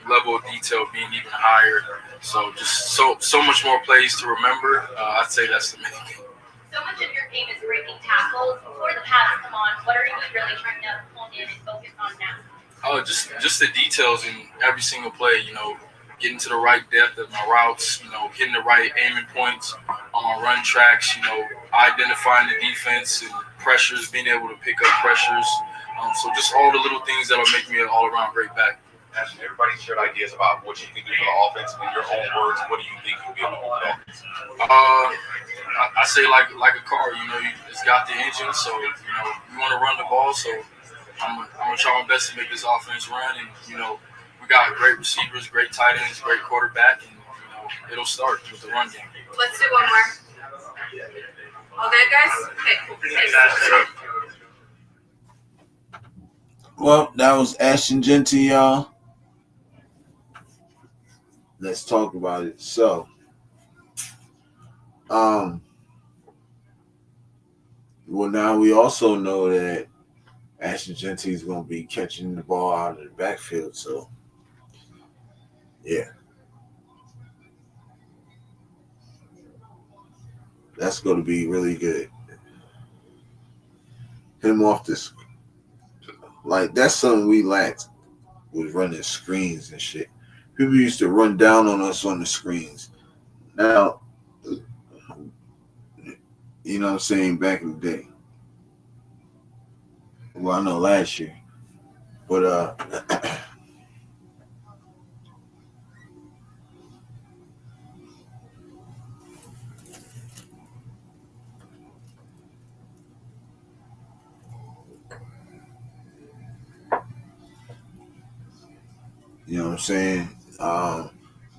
level of detail being even higher. So just so much more plays to remember. I'd say that's the main thing. So much of your game is breaking tackles. Before the pads come on, what are you really trying to hone in and focus on now? Oh, just the details in every single play. Getting to the right depth of my routes. Hitting the right aiming points on my run tracks. Identifying the defense and pressures, being able to pick up pressures. So just all the little things that'll make me an all-around great back. Ashton, everybody shared ideas about what you can do for the offense. In your own words, what do you think you'll be able to do for the offense? I say like a car. It's got the engine, so we want to run the ball. So I'm gonna try my best to make this offense run, and we got great receivers, great tight ends, great quarterback, and it'll start with the run game. Let's do one more. All good, guys? Okay. Well, that was Ashton, Jeanty, y'all. Let's talk about it. So, well, now we also know that Ashton Jeanty is going to be catching the ball out of the backfield. So, yeah. That's going to be really good. Hit him off this. Like, that's something we lacked, was running screens and shit. People used to run down on us on the screens. Now, you know what I'm saying, back in the day. Well, I know last year. But, you know what I'm saying?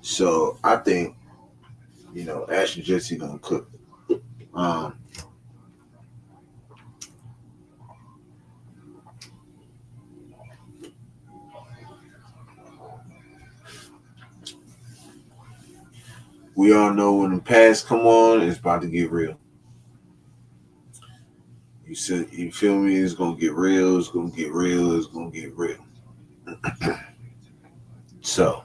So I think, Ashton Jeanty gonna cook. We all know when the pads come on, it's about to get real. You feel me? It's gonna get real. It's gonna get real. It's gonna get real. So,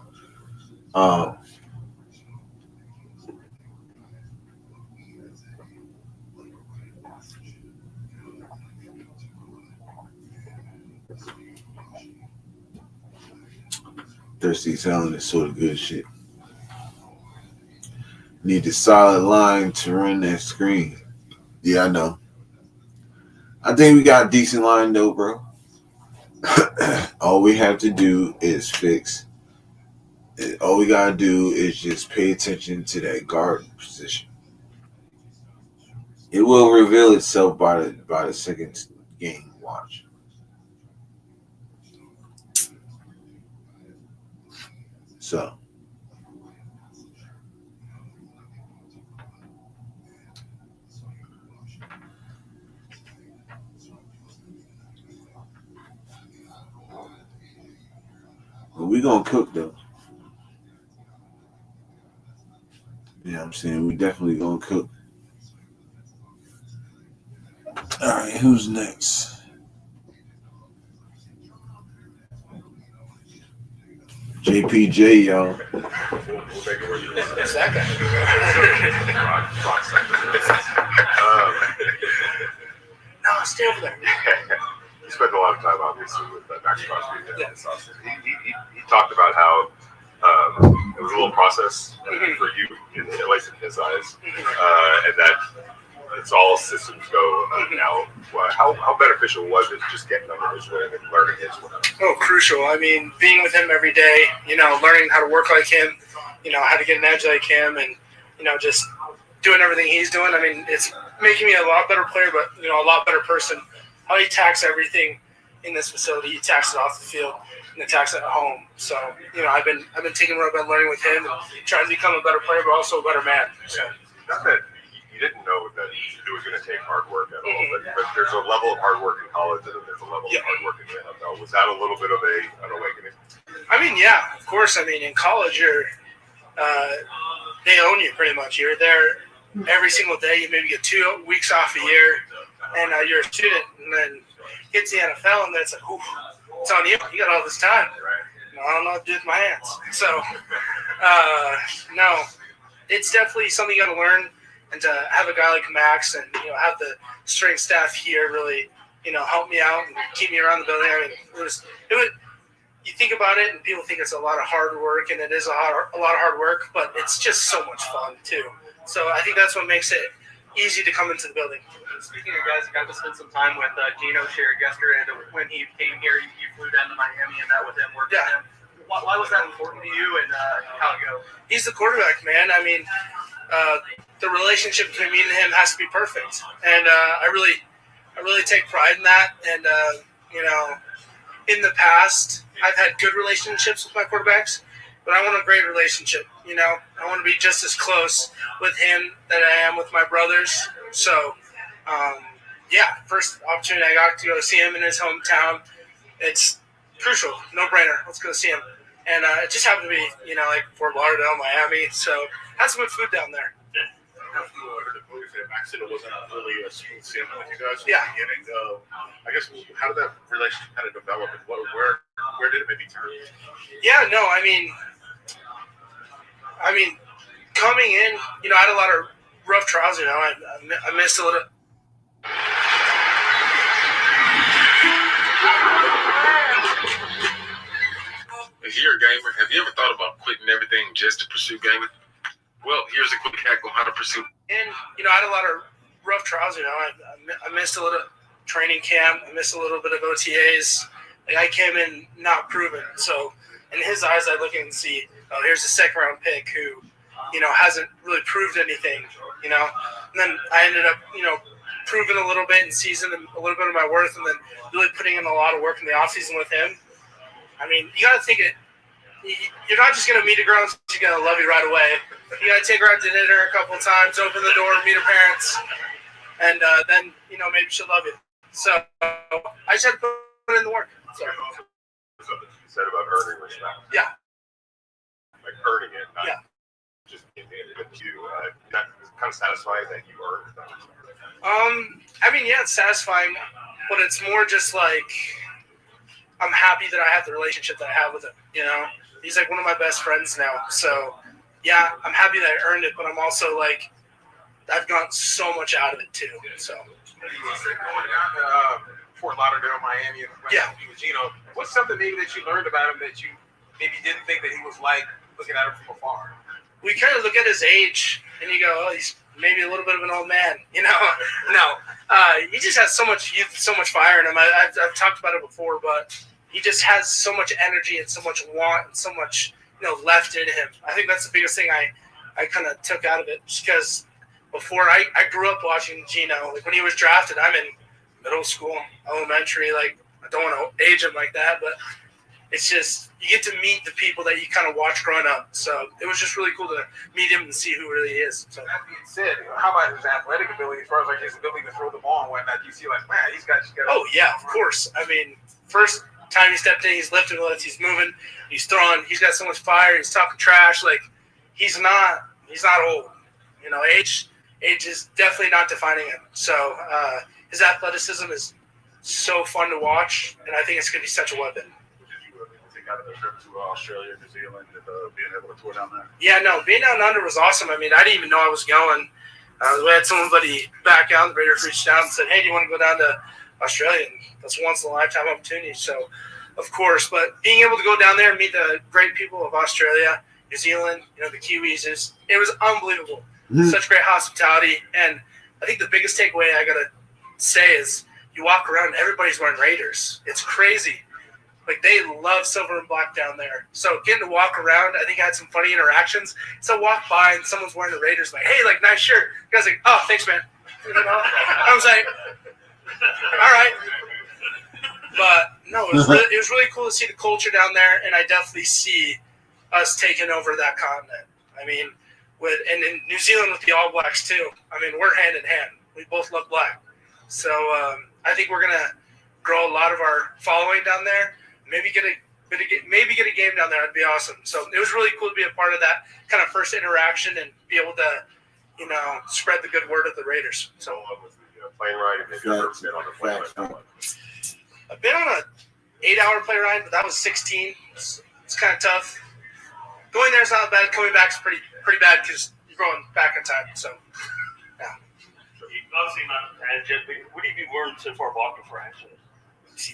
Thirsty Talent is sort of good shit. Need a solid line to run that screen. Yeah, I know. I think we got a decent line though, bro. All we have to do is fix. All we gotta do is just pay attention to that guard position. It will reveal itself by the second game. Watch. So. But we gonna cook though. You know what I'm saying? We definitely gonna cook. Alright, who's next? JPJ, y'all. Who's that guy? No, stay over there. He spent a lot of time, obviously, with Max Crosby. He talked about how it was a little process for you, at least in his eyes, and that it's all systems go now. How beneficial was it just getting under his wing and learning his wing? Oh, crucial. I mean, being with him every day, learning how to work like him, how to get an edge like him, and, just doing everything he's doing. I mean, it's making me a lot better player, but, a lot better person. How he attacks everything in this facility. He attacks it off the field and attacks it at home. So, I've been taking what I've been learning with him and trying to become a better player, but also a better man. So. Not that you didn't know that it was going to take hard work at all, but there's a level of hard work in college and there's a level of hard work in the NFL. Was that a little bit of an awakening? I mean, yeah, of course. I mean, in college, they own you pretty much. You're there every single day. You maybe get 2 weeks off a year, and you're a student. And then get to the NFL, and then it's like, ooh, it's on you. You got all this time. No, I don't know what to do with my hands. So, no, it's definitely something you got to learn. And to have a guy like Max and have the strength staff here really help me out and keep me around the building. I mean, it was. You think about it, and people think it's a lot of hard work, and it is a lot of hard work, but it's just so much fun too. So I think that's what makes it easy to come into the building. Speaking of guys, you got to spend some time with Gino shared yesterday. And when he came here, you flew down to Miami and met with him, worked with him. Why was that important to you, and how'd it go? He's the quarterback, man. I mean, the relationship between me and him has to be perfect, and I really take pride in that. And in the past, I've had good relationships with my quarterbacks, but I want a great relationship. I want to be just as close with him that I am with my brothers. So, first opportunity I got to go see him in his hometown. It's crucial, no brainer. Let's go see him. And it just happened to be, like Fort Lauderdale, Miami. So, had some good food down there. I heard the boys that Ashton wasn't really a smooth sailing with you guys. Yeah. I guess how did that relationship kind of develop, and where did it maybe turn? Yeah, no, I mean, coming in, I had a lot of rough trials. I missed a little. If you're a gamer, have you ever thought about quitting everything just to pursue gaming? Well, here's a quick hack on how to pursue. And, I had a lot of rough trials. I missed a little training camp. I missed a little bit of OTAs. Like, I came in not proven. So, in his eyes, I look and see, oh, here's a second-round pick who, hasn't really proved anything, And then I ended up, proving a little bit in season and a little bit of my worth, and then really putting in a lot of work in the offseason with him. I mean, you got to think you're not just going to meet a girl and she's going to love you right away. You got to take her out to dinner a couple of times, open the door, meet her parents, and then, maybe she'll love you. So I just had to put in the work. So. Something you said about earning respect. Yeah. Like earning it, not just being handed it to you. That is kind of satisfying that you earned that respect. I mean, yeah, it's satisfying, but it's more just like I'm happy that I have the relationship that I have with him, He's like one of my best friends now. So, yeah, I'm happy that I earned it, but I'm also like, I've gotten so much out of it too. So. Going down to Fort Lauderdale, Miami, and with Gino, what's something maybe that you learned about him that you maybe didn't think that he was like looking at him from afar? We kind of look at his age, and you go, oh, he's maybe a little bit of an old man, No, he just has so much youth, so much fire in him. I've talked about it before, but he just has so much energy and so much want and so much, left in him. I think that's the biggest thing I kind of took out of it, just because before I grew up watching Gino. Like when he was drafted, I'm in middle school, elementary. Like I don't want to age him like that, but it's just you get to meet the people that you kind of watch growing up. So it was just really cool to meet him and see who really he is. So that being said, how about his athletic ability as far as like his ability to throw the ball and whatnot? Do you see like, man, he's got. Oh yeah, of course. I mean, first time he stepped in, he's lifting lifts, he's moving, he's throwing, he's got so much fire, he's talking trash. Like he's not old. Age is definitely not defining him. So his athleticism is so fun to watch, and I think it's going to be such a weapon. Out of the trip to Australia, New Zealand, and being able to tour down there? Yeah, no, being down under was awesome. I mean, I didn't even know I was going. We had somebody back out, the Raiders reached out and said, hey, do you want to go down to Australia? And that's once in a lifetime opportunity. So, of course, but being able to go down there and meet the great people of Australia, New Zealand, the Kiwis, it was unbelievable. Such great hospitality. And I think the biggest takeaway I got to say is you walk around and everybody's wearing Raiders. It's crazy. Like, they love silver and black down there. So getting to walk around, I think I had some funny interactions. So I walked by and someone's wearing the Raiders, like, hey, like, nice shirt. The guy's like, oh, thanks, man. I was like, all right. But, no, it was really cool to see the culture down there, and I definitely see us taking over that continent. I mean, and in New Zealand with the All Blacks, too. I mean, we're hand in hand. We both love black. So I think we're going to grow a lot of our following down there. Maybe get a game down there. That'd be awesome. So it was really cool to be a part of that kind of first interaction and be able to, spread the good word of the Raiders. So plane ride, and maybe I've been on a plane ride. I've been on an 8-hour plane ride, but that was 16. It's kind of tough. Going there is not bad. Coming back is pretty bad because you're going back in time. So, yeah. So obviously not a tangent, but what have you learned so far about for Ashton? He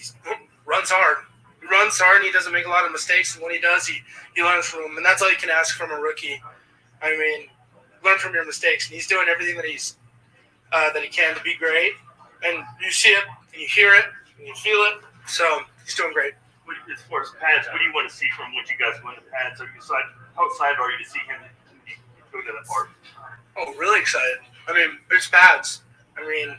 runs hard. He runs hard, and he doesn't make a lot of mistakes. And when he does, he learns from them. And that's all you can ask from a rookie. I mean, learn from your mistakes. And he's doing everything that he can to be great. And you see it, and you hear it, and you feel it. So he's doing great. As far as pads, what do you want to see from what you guys win the pads? How excited are you to see him go to that part? Oh, really excited. I mean, there's pads. I mean,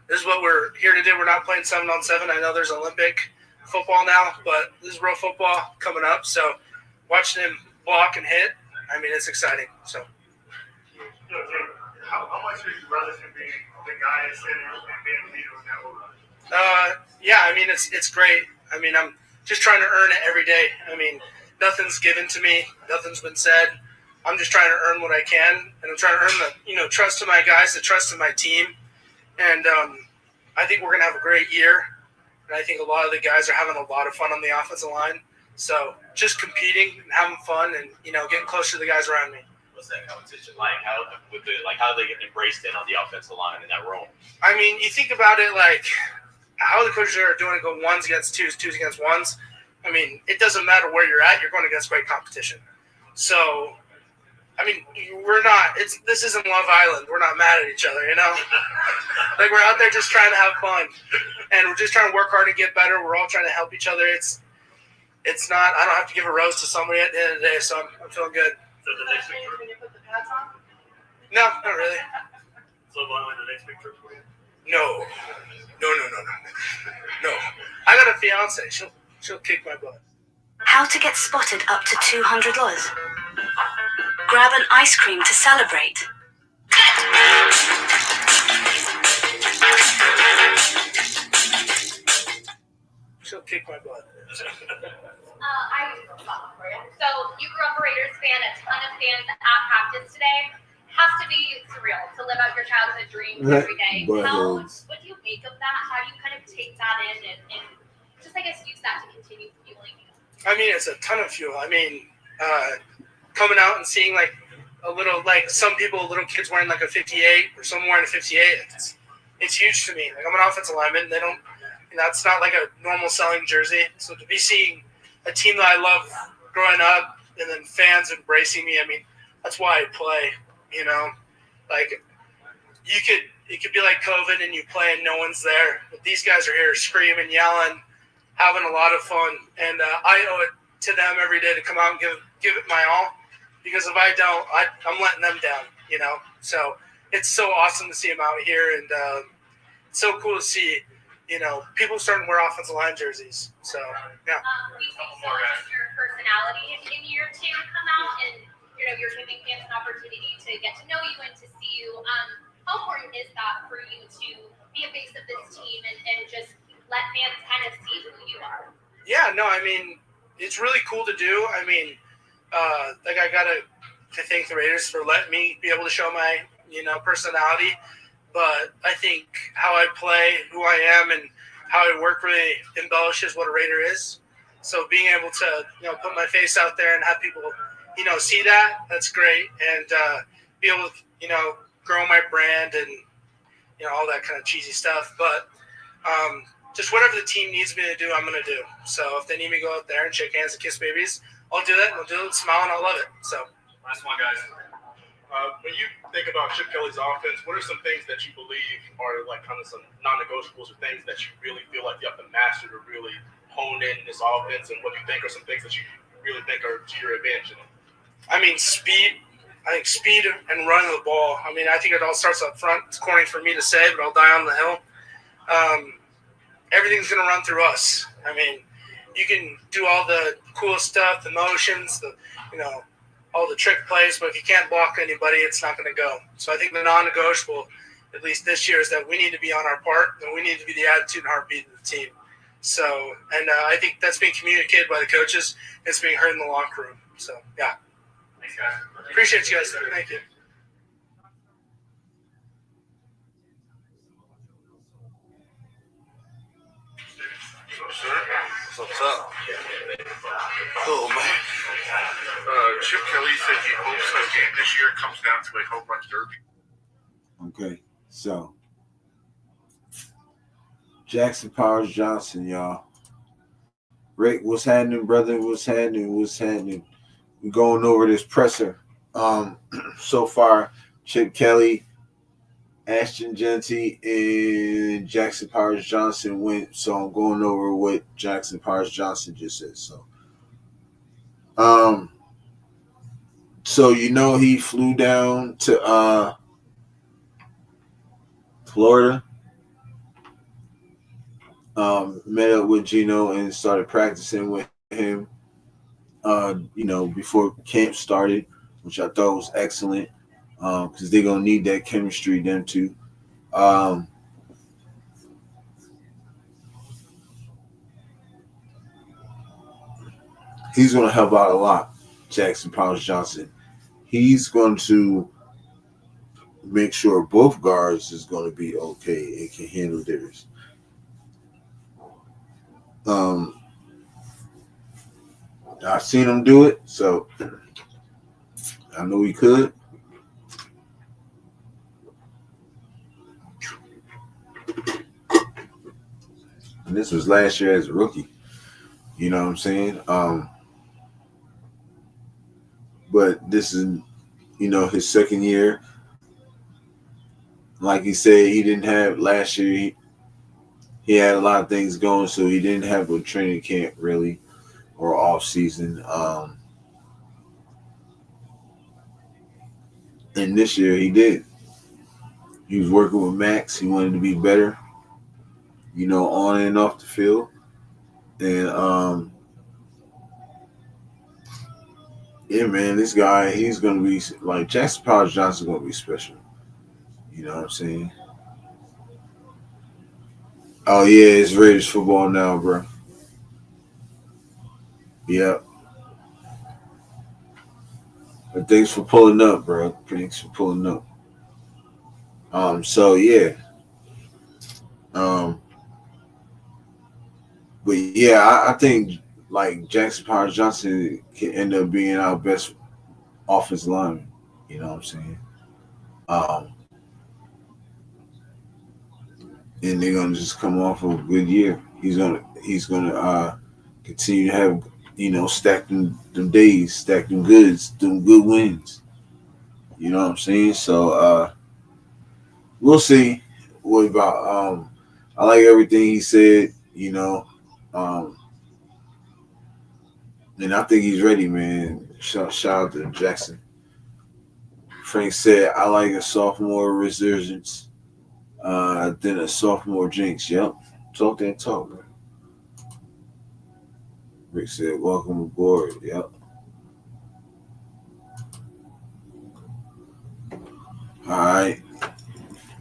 this is what we're here to do. We're not playing 7-on-7. I know there's Olympic football now, but this is real football coming up. So watching him block and hit, I mean, it's exciting. So. How much do you relish in being the guy sitting and being a leader in that role? Yeah, I mean, it's great. I mean, I'm just trying to earn it every day. I mean, nothing's given to me. Nothing's been said. I'm just trying to earn what I can, and I'm trying to earn the trust of my guys, the trust of my team. And I think we're going to have a great year. And I think a lot of the guys are having a lot of fun on the offensive line. So just competing and having fun and, getting closer to the guys around me. What's that competition like? How do they get embraced in on the offensive line in that role? I mean, you think about it like how the coaches are doing it, go ones against twos, twos against ones. I mean, it doesn't matter where you're at. You're going against great competition. So, I mean, this isn't Love Island. We're not mad at each other, Like, we're out there just trying to have fun. And we're just trying to work hard and get better. We're all trying to help each other. It's not – I don't have to give a rose to somebody at the end of the day, so I'm feeling good. So the next picture? When you put the pads on? No, not really. So on the next picture for you? No. I got a fiance. She'll kick my butt. How to get spotted up to $200. Grab an ice cream to celebrate. She'll kick my butt. I have a follow-up for you. So you grew up a Raiders fan, a ton of fans at practice today. Has to be surreal to live out your childhood dreams every day. What do you make of that? How do you kind of take that in and just, I guess, use that to continue fueling you? I mean, it's a ton of fuel. I mean, coming out and seeing like some little kids wearing like a 58 or someone wearing a 58, it's huge to me. Like, I'm an offensive lineman. That's not like a normal selling jersey. So to be seeing a team that I love growing up and then fans embracing me, I mean, that's why I play, Like, it could be like COVID and you play and no one's there. But these guys are here screaming, yelling, having a lot of fun. And I owe it to them every day to come out and give it my all. Because if I don't, I'm letting them down, So it's so awesome to see them out here. And it's so cool to see, people starting to wear offensive line jerseys. So, yeah. We've seen so much of your personality in year 2 come out, and you're giving fans an opportunity to get to know you and to see you. How important is that for you to be a face of this team and just let fans kind of see who you are? Yeah, no, I mean, it's really cool to do. I mean, I got to thank the Raiders for letting me be able to show my, personality. But I think how I play, who I am, and how I work really embellishes what a Raider is. So being able to, put my face out there and have people, see that's great. And be able to, grow my brand and, all that kind of cheesy stuff. But just whatever the team needs me to do, I'm going to do. So if they need me to go out there and shake hands and kiss babies, I'll do that. I'll do it, smile, and I'll love it. So. Last one, guys. When you think about Chip Kelly's offense, what are some things that you believe are like kind of some non-negotiables or things that you really feel like you have to master to really hone in this offense, and what you think are some things that you really think are to your advantage? I mean, speed. I think speed and running the ball. I mean, I think it all starts up front. It's corny for me to say, but I'll die on the hill. Everything's going to run through us. I mean, you can do all the cool stuff, the motions, all the trick plays, but if you can't block anybody, it's not going to go. So I think the non-negotiable, at least this year, is that we need to be on our part, and we need to be the attitude and heartbeat of the team. So, and I think that's being communicated by the coaches. It's being heard in the locker room. So, yeah. Thanks, guys. Appreciate you guys. Thank you. What's up? Oh, man. Chip Kelly said he hopes the game this year comes down to a home run derby. Okay, so Jackson Powers Johnson, y'all. Rick, what's happening, brother? What's happening? We're going over this presser. So far, Chip Kelly, Ashton, Jeanty, and Jackson Powers Johnson went. So I'm going over what Jackson Powers Johnson just said. So he flew down to Florida, met up with Gino and started practicing with him. Before camp started, which I thought was excellent, because they're gonna need that chemistry, them two. He's gonna help out a lot, Jackson Powers Johnson. He's going to make sure both guards is going to be okay and can handle theirs. I've seen him do it, so I know he could. And this was last year as a rookie. You know what I'm saying? But this is, his second year. Like he said, he didn't have last year. He had a lot of things going, so he didn't have a training camp really or off season. And this year he did. He was working with Max. He wanted to be better, on and off the field. And yeah, man, this guy, he's gonna be like Jackson Powers Johnson. Gonna be special. You know what I'm saying? Oh yeah, it's Raiders football now, bro. Yep. But thanks for pulling up, bro. Thanks for pulling up. So yeah. But yeah, I think like Jackson Powers Johnson can end up being our best offensive lineman. You know what I'm saying? And they're gonna just come off of a good year. He's gonna continue to have stack them days, stack them goods, them good wins. You know what I'm saying? So we'll see. What about I like everything he said. And I think he's ready, man. Shout out to Jackson. Frank said, I like a sophomore resurgence than a sophomore jinx. Yep. Talk that talk, man. Rick said, welcome aboard. Yep. All right.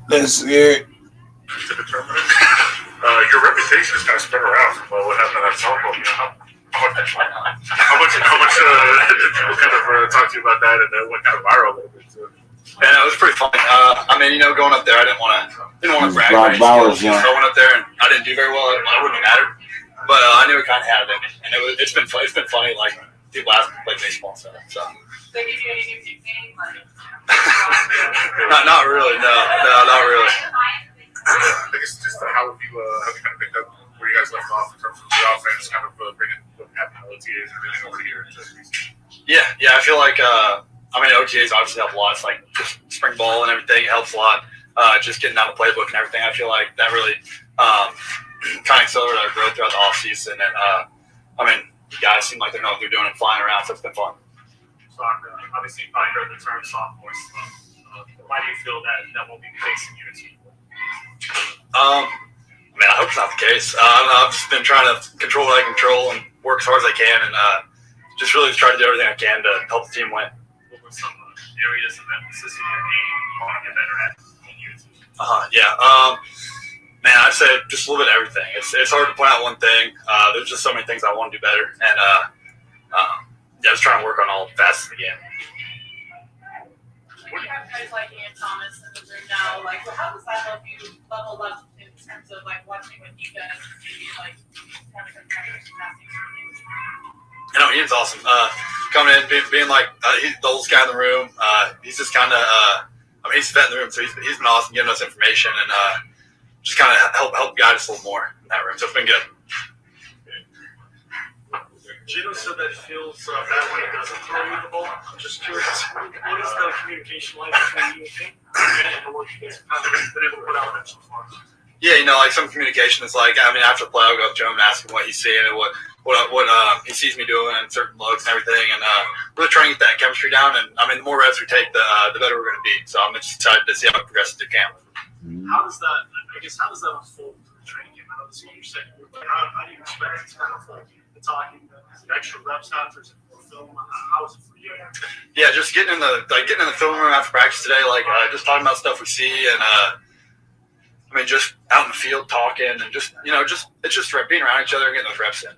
Let's hear it. Your reputation is kind of spread around from what happened at that softball. How much did people kind of talk to you about that, and then what kind of viral it was? And it was pretty fun. Going up there, I didn't want to brag about any skills. So I went up there and I didn't do very well. It wouldn't have mattered, but I knew it kind of had it, and it's been funny. Like people ask me to play baseball and stuff. So. They give you any new nickname? Not really. No, not really. I guess just how have you kind of picked up where you guys left off in terms of the offense, kind of bringing what happened to OTAs and everything over here into the season? Yeah. I feel like OTAs obviously help a lot. It's like just spring ball and everything. It helps a lot. Just getting down the playbook and everything. I feel like that really kind of accelerated our growth throughout the off season. And guys seem like they know what they're doing and flying around, so it's been fun. So obviously, you probably heard the term sophomore slump. Why do you feel that won't be the case in year two? I hope it's not the case. I've just been trying to control what I control and work as hard as I can, and just really try to do everything I can to help the team win. What were some areas of emphasis in your game you want to get better at in year two? Man, I'd say just a little bit of everything. It's hard to point out one thing. There's just so many things I want to do better, and just trying to work on all facets of the game. When you have guys like Ian Thomas in the room now, like, how does that help you level up in terms of like watching what he does, maybe like having a kind of passing? Ian's awesome. Coming in, being like he's the oldest guy in the room. He's just kind of, he's the vet in the room, so he's been awesome giving us information and just kind of help guide us a little more in that room. So it's been good. Gino said that he feels bad when he doesn't throw you the ball. I'm just curious, what is the communication like between you and him and the work you guys have been able to put out there so far? Yeah, like some communication is like, after the play, I'll go up to him and ask him what he's seeing and what he sees me doing and certain looks and everything, and really trying to get that chemistry down. And the more reps we take, the better we're going to be. So I'm just excited to see how it progresses through camp. How does that unfold through the training camp? I know this is what you're saying, but how do you expect it to kind of unfold? The talking, the extra reps after, is it more film? How is it for you? Yeah, just getting in the film room after practice today, just talking about stuff we see, and just out in the field talking, and just it's just being around each other and getting those reps in.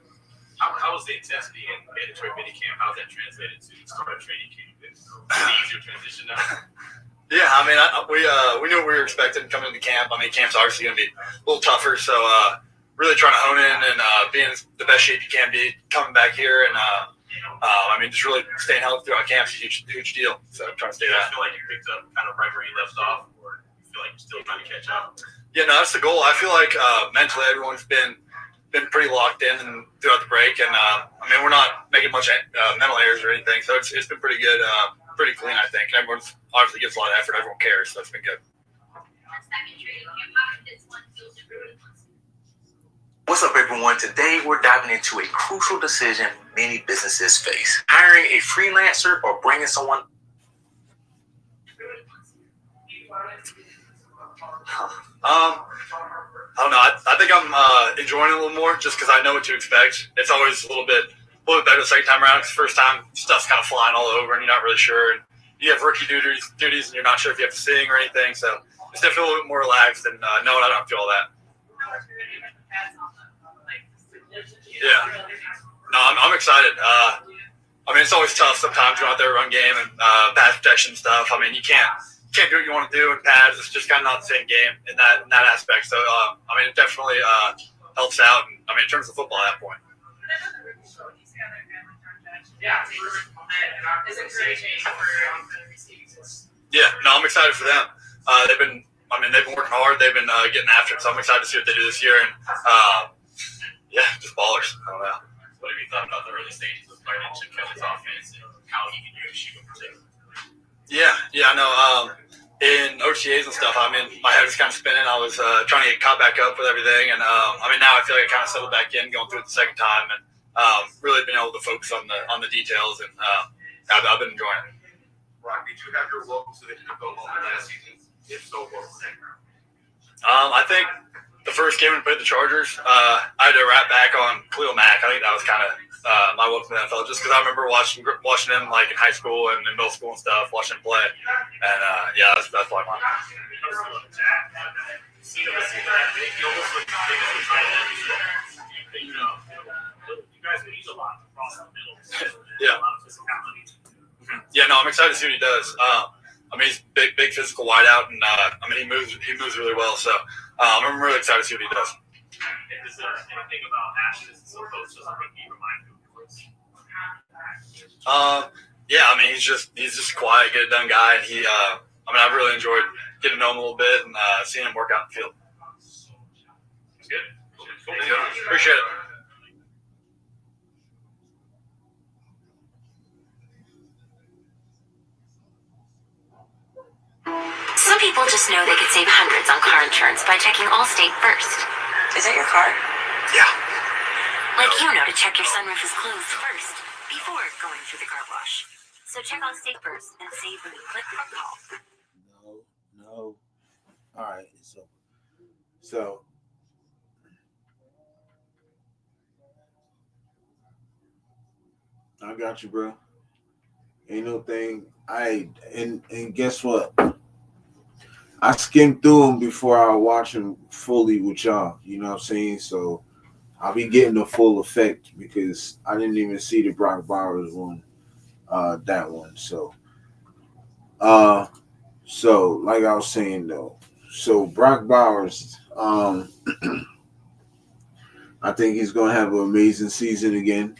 How was the intensity in mandatory minicamp? How is that translated to start training camp? Is it an easier transition now? Yeah, we knew what we were expecting coming into camp. Camp's obviously going to be a little tougher, so really trying to hone in and being the best shape you can be coming back here, and just really staying healthy throughout camp is a huge deal. So I'm trying to stay that. Do you feel like you picked up kind of right where you left off, or do you feel like you're still trying to catch up? Yeah, no, that's the goal. I feel like mentally everyone's been pretty locked in and throughout the break, and we're not making much mental errors or anything, so it's been pretty good, pretty clean, I think. Everyone's obviously gives a lot of effort. Everyone cares, so it's been good. What's up, everyone? Today we're diving into a crucial decision many businesses face: hiring a freelancer or bringing someone. I don't know. I think I'm enjoying it a little more just because I know what to expect. It's always a little bit better the second time around, because the first time stuff's kind of flying all over and you're not really sure. And you have rookie duties and you're not sure if you have to sing or anything. So it's definitely a little bit more relaxed, and no, I don't feel all that. Yeah. No, I'm excited. It's always tough sometimes going out there, run game and pass protection stuff. You can't do what you want to do in pads. It's just kind of not the same game in that aspect. So, it definitely helps out. And, in terms of football at that point. Yeah, no, I'm excited for them. They've been working hard. They've been getting after it. So I'm excited to see what they do this year. And just ballers. I don't know. What have you thought about the early stages of learning Chip Kelly's offense and how he can use you in particular? Yeah, I know. In OTAs and stuff, my head was kind of spinning. I was trying to get caught back up with everything, and now I feel like I kind of settled back in, going through it the second time, and really been able to focus on the details, and I've been enjoying it. Rock, did you have your welcome to the NFL moment last season? If so, what was that? I think the first game we played the Chargers, I had to wrap back on Khalil Mack. I think that was kind of my welcome to the NFL, just because I remember watching him in high school and in middle school and stuff, watching him play, and that's probably mine. Yeah, no, I'm excited to see what he does. He's big physical wideout, and he moves really well. So I'm really excited to see what he does. Is there anything about Ashton as opposed to something he reminds you of? He's just a quiet, get it done guy, and he. I've really enjoyed getting to know him a little bit and seeing him work out in the field. That's good. Cool. Appreciate it. Some people just know they could save hundreds on car insurance by checking Allstate first. Is that your car? Yeah. Like to check your sunroof is closed first, before going through the car wash. So check Allstate first and save when you click from call. No. All right. So I got you, bro. Ain't no thing. And guess what? I skimmed through them before I watch them fully with y'all. You know what I'm saying? So I'll be getting the full effect because I didn't even see the Brock Bowers one, that one. Uh, so like I was saying though, so Brock Bowers, I think he's gonna have an amazing season again.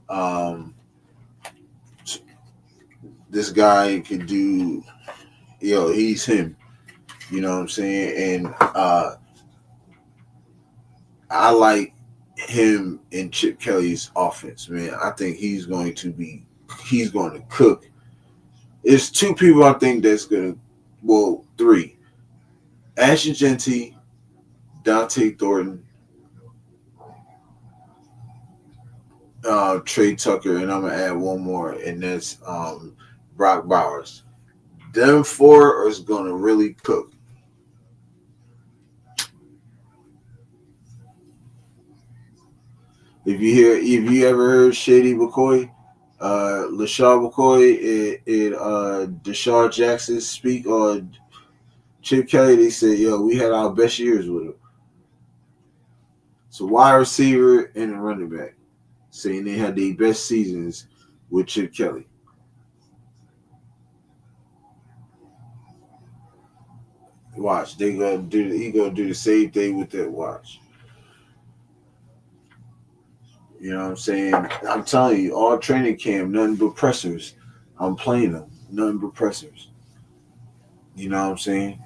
Um, this guy could do, he's him. You know what I'm saying? And I like him and Chip Kelly's offense, man. I think he's going to cook. It's two people I think that's gonna, well, three: Ashton Jeanty, Dante Thornton, Trey Tucker, and I'm gonna add one more, and that's Brock Bowers. Them four is gonna really cook. If you ever heard Shady McCoy, LaShawn McCoy, and Deshaun Jackson speak on Chip Kelly, they said, "Yo, we had our best years with him." So wide receiver and a running back saying they had their best seasons with Chip Kelly. Watch, he gonna do the same thing with that watch. You know what I'm saying? I'm telling you, all training camp, nothing but pressers. I'm playing them, nothing but pressers. You know what I'm saying?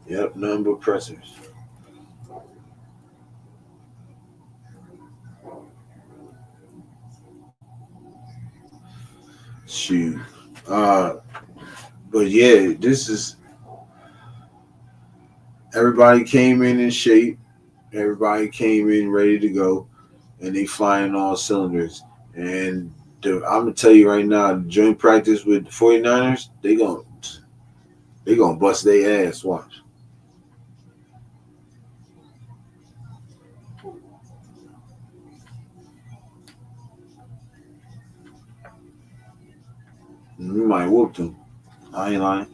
Yep, nothing but pressers. Shoot. Uh, but yeah, this is everybody came in shape. Everybody came in ready to go, and they flying all cylinders. And I'm gonna tell you right now, joint practice with the 49ers, they gonna bust their ass. Watch. We might whoop them. I ain't lying.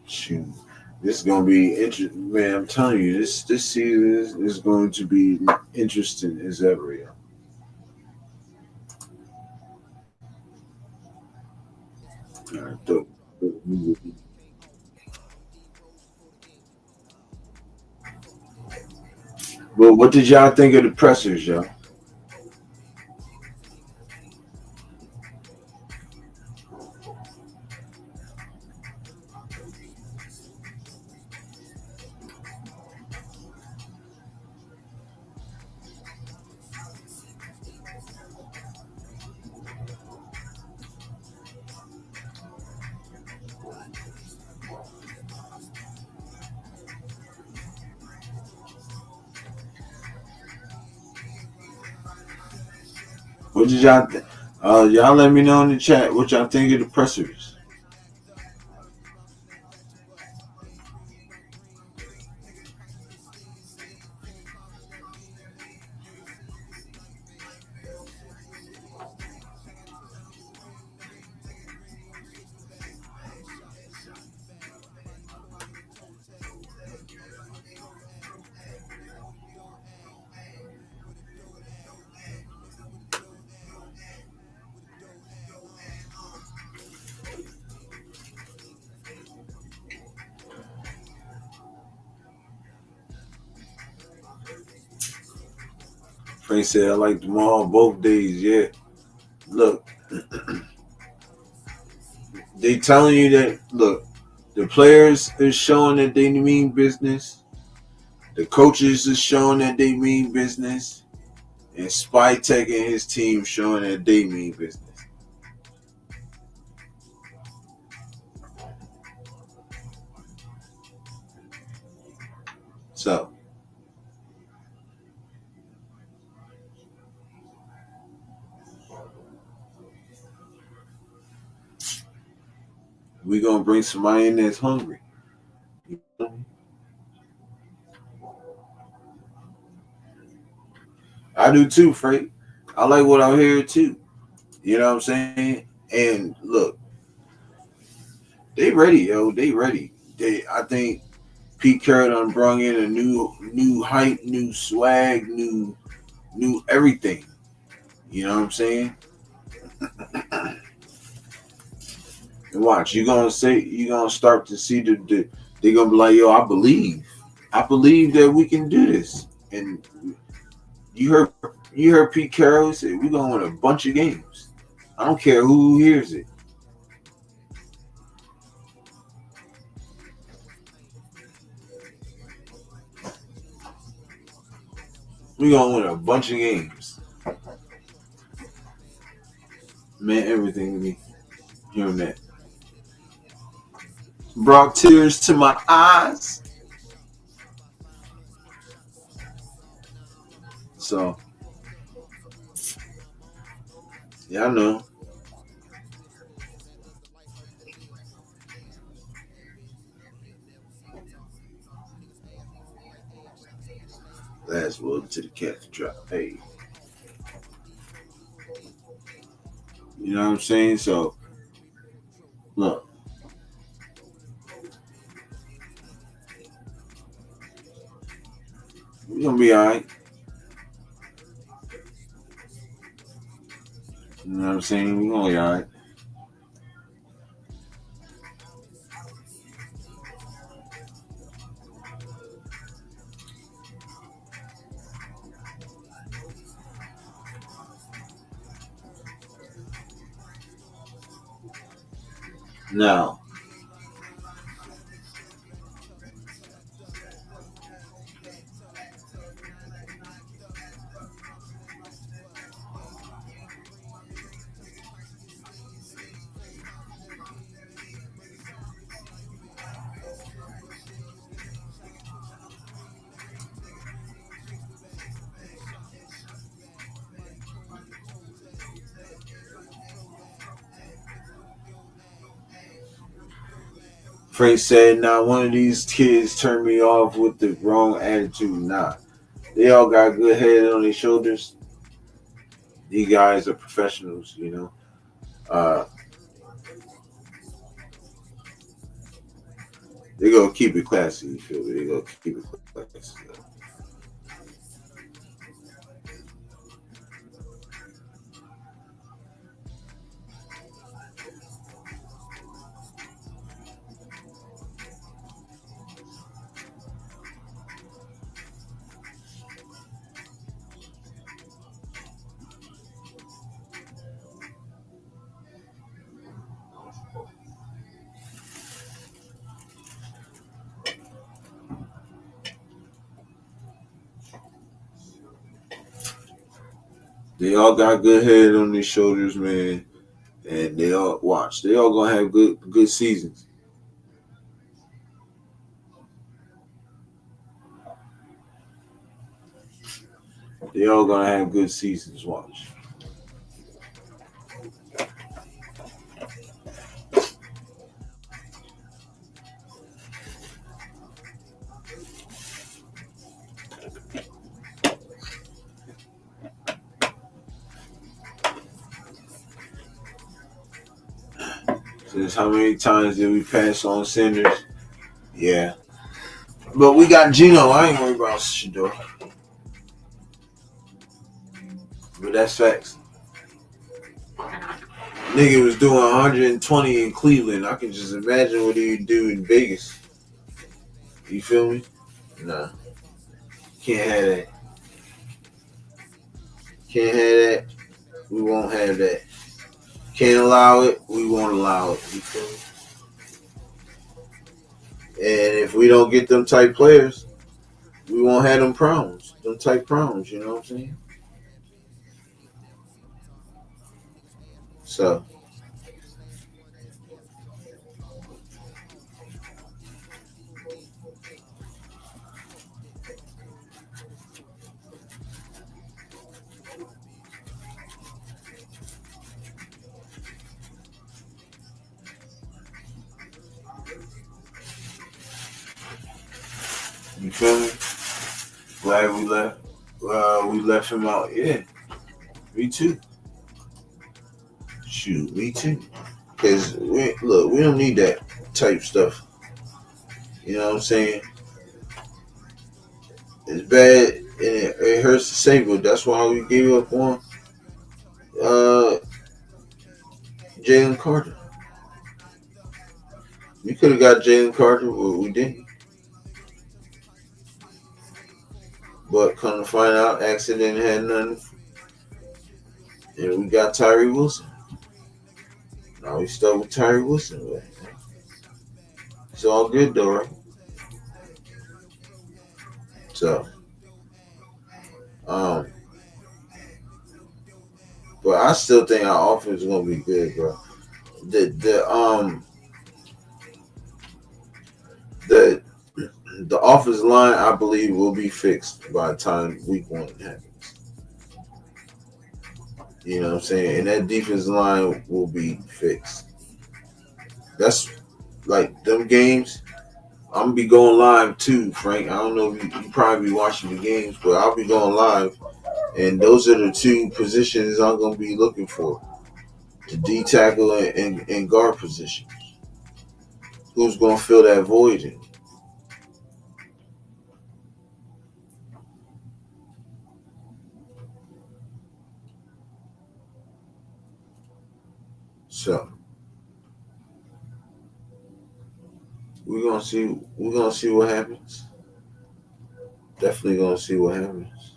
Shoot. This is gonna be interesting, man. I'm telling you, this season is going to be interesting as ever. Yeah. All right, but what did y'all think of the pressers, y'all? What did y'all think? Y'all let me know in the chat what y'all think of the pressers. Frank said I like them all both days. Yeah. Look, they telling you that. Look, the players is showing that they mean business. The coaches is showing that they mean business, and Spy Tech and his team showing that they mean business. So we gonna bring somebody in that's hungry. do too, Frank. I like what I hear too. You know what I'm saying? And look, they ready, yo. They ready. I think Pete Carroll done brung in a new hype, new swag, new everything. You know what I'm saying? And watch, you're gonna start to see they're gonna be like, yo, I believe that we can do this. And you heard Pete Carroll say we're gonna win a bunch of games. I don't care who hears it. We're gonna win a bunch of games. Man, everything to me. Hearing that brought tears to my eyes. So yeah, I know. Last word to the cat to drop. Hey, you know what I'm saying? So look, we're gonna be all right. You know what I'm saying? We're gonna be all right. Now, Frank said, "Now one of these kids turned me off with the wrong attitude. Nah, they all got good head on their shoulders. These guys are professionals, you know. Uh, they gonna keep it classy. You feel me? They gonna keep it classy. They all got good head on their shoulders, man, and they all watch. They all gonna have good seasons. They all gonna have good seasons. Watch. Since how many times did we pass on Sanders? Yeah, but we got Geno. I ain't worried about Shador. But that's facts. Nigga was doing 120 in Cleveland. I can just imagine what he'd do in Vegas. You feel me? Nah. Can't have that. Can't have that. We won't have that. Can't allow it. We won't allow it. You feel me? And if we don't get them type players, we won't have them problems. Them type problems, you know what I'm saying? So you feel me? Glad we left. We left him out. Yeah, me too. Shoot, me too. Cause we don't need that type stuff. You know what I'm saying? It's bad and it hurts to say, but that's why we gave up on uh, Jalen Carter. We could have got Jalen Carter, but we didn't. But come to find out, accident had nothing, and we got Tyree Wilson. Now we stuck with Tyree Wilson. But it's all good though, right? So, um, but I still think our offense is gonna be good, bro. The the offensive line, I believe, will be fixed by the time week one happens. You know what I'm saying? And that defensive line will be fixed. That's like them games. I'm gonna be going live too, Frank. I don't know if you probably be watching the games, but I'll be going live. And those are the two positions I'm gonna be looking for: the D tackle and guard position. Who's gonna fill that void in? So we're gonna see. We're gonna see what happens. Definitely gonna see what happens.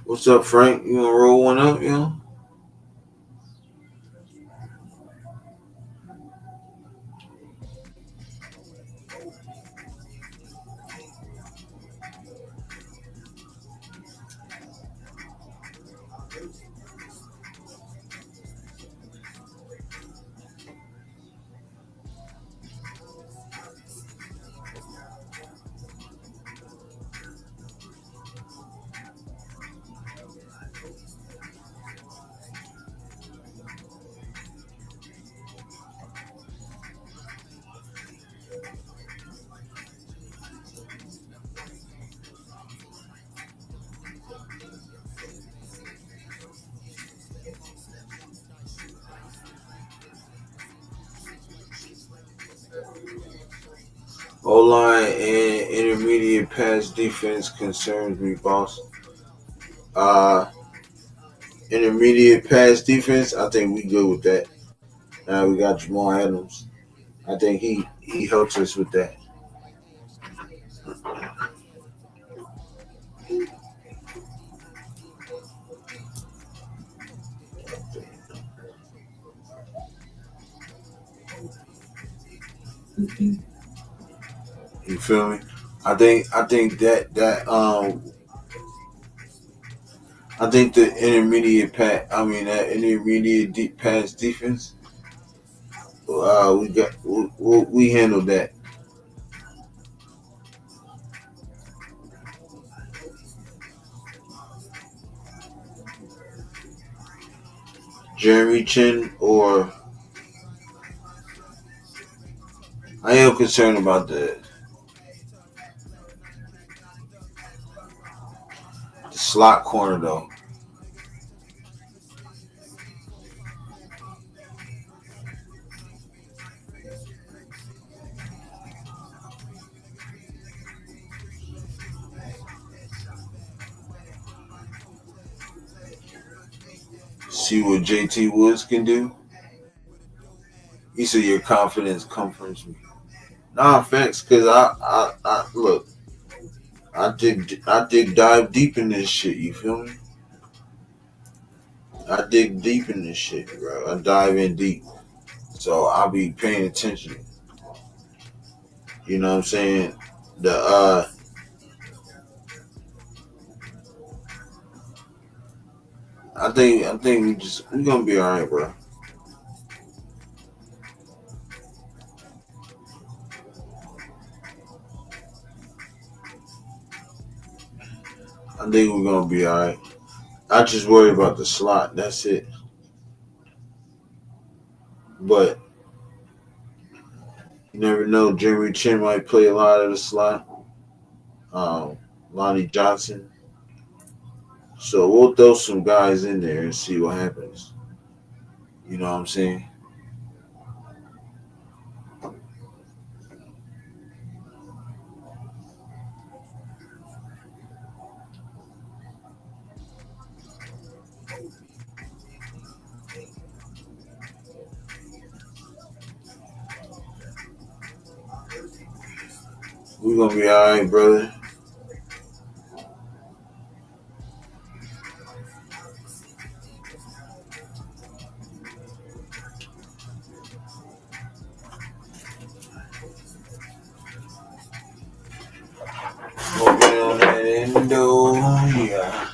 What's up, Frank? You gonna roll one up, you know? O line and intermediate pass defense concerns me, boss. Uh, Intermediate pass defense, I think we good with that. Now we got Jamal Adams. I think he helps us with that. You feel me? I think I think the that intermediate deep pass defense. We handled that. Jeremy Chin or I am concerned about the slot corner though. See what JT Woods can do. You said your confidence comforts me. Nah, facts, cause I look. I dig dive deep in this shit. You feel me? I dig deep in this shit, bro. I dive in deep, so I'll be paying attention. You know what I'm saying? The I think we gonna be all right, bro. I think we're gonna be all right. I just worry about the slot. That's it. But you never know. Jeremy Chin might play a lot of the slot. Um, Lonnie Johnson. So we'll throw some guys in there and see what happens. You know what I'm saying? We're gonna be all right, brother. Smoking on that endo, yeah.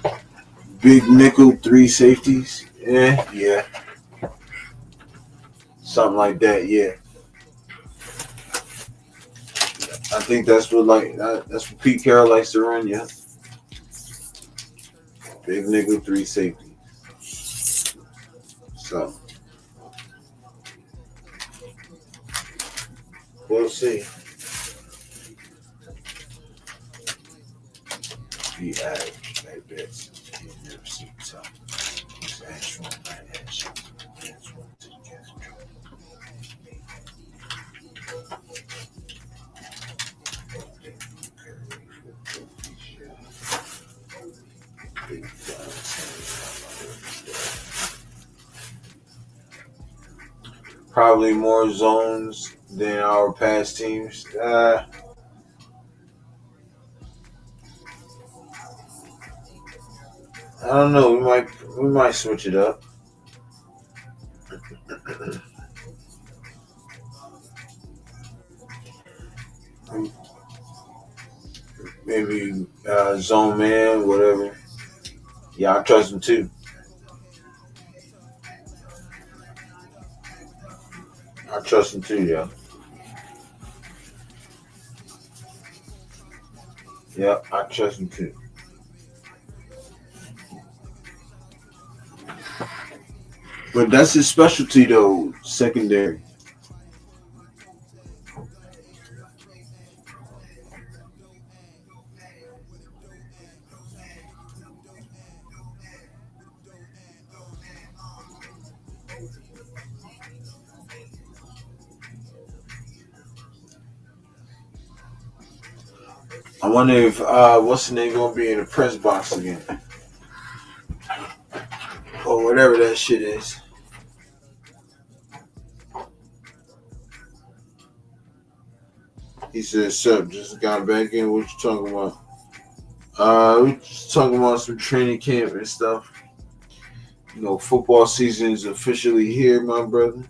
Big nickel, 3 safeties. Yeah. Something like that, yeah. I think that's what Pete Carroll likes to run, yeah. Big nickel, 3 safeties. So we'll see. Be average at best. You never see some. He's actual action. That's one to get control. Probably more zones than our past teams. I don't know. We might switch it up. Maybe zone man, whatever. Yeah, I trust him too. I trust him too, yeah. Yeah, I trust him too. But that's his specialty, though. Secondary. I wonder if what's the name gonna be in the press box again, or whatever that shit is. He said, "Sup, just got back in. What you talking about?" We just talking about some training camp and stuff. You know, football season is officially here, my brother.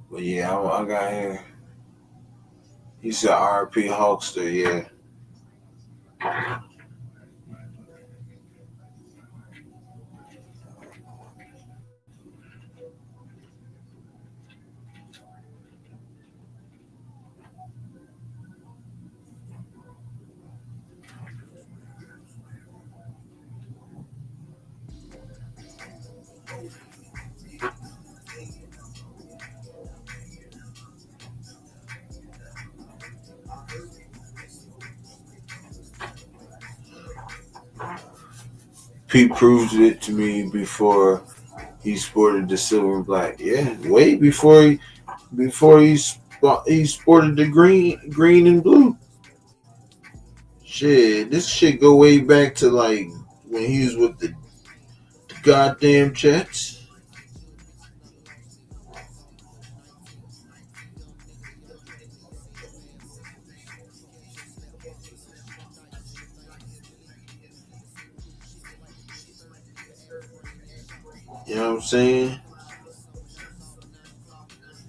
But yeah, I got here. He said, "RP Hulkster." Yeah. Pete proved it to me before he sported the silver and black. Yeah, way before he sported the green and blue. Shit, this shit go way back to like when he was with the goddamn Jets. You know what I'm saying?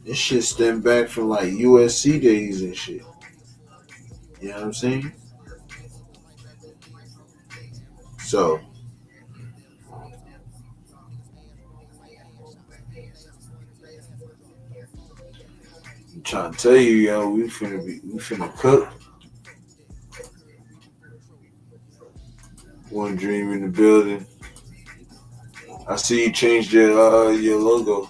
This shit stemmed back from like USC days and shit. You know what I'm saying? So I'm trying to tell you, yo, we finna cook. One dream in the building. I see you changed your logo.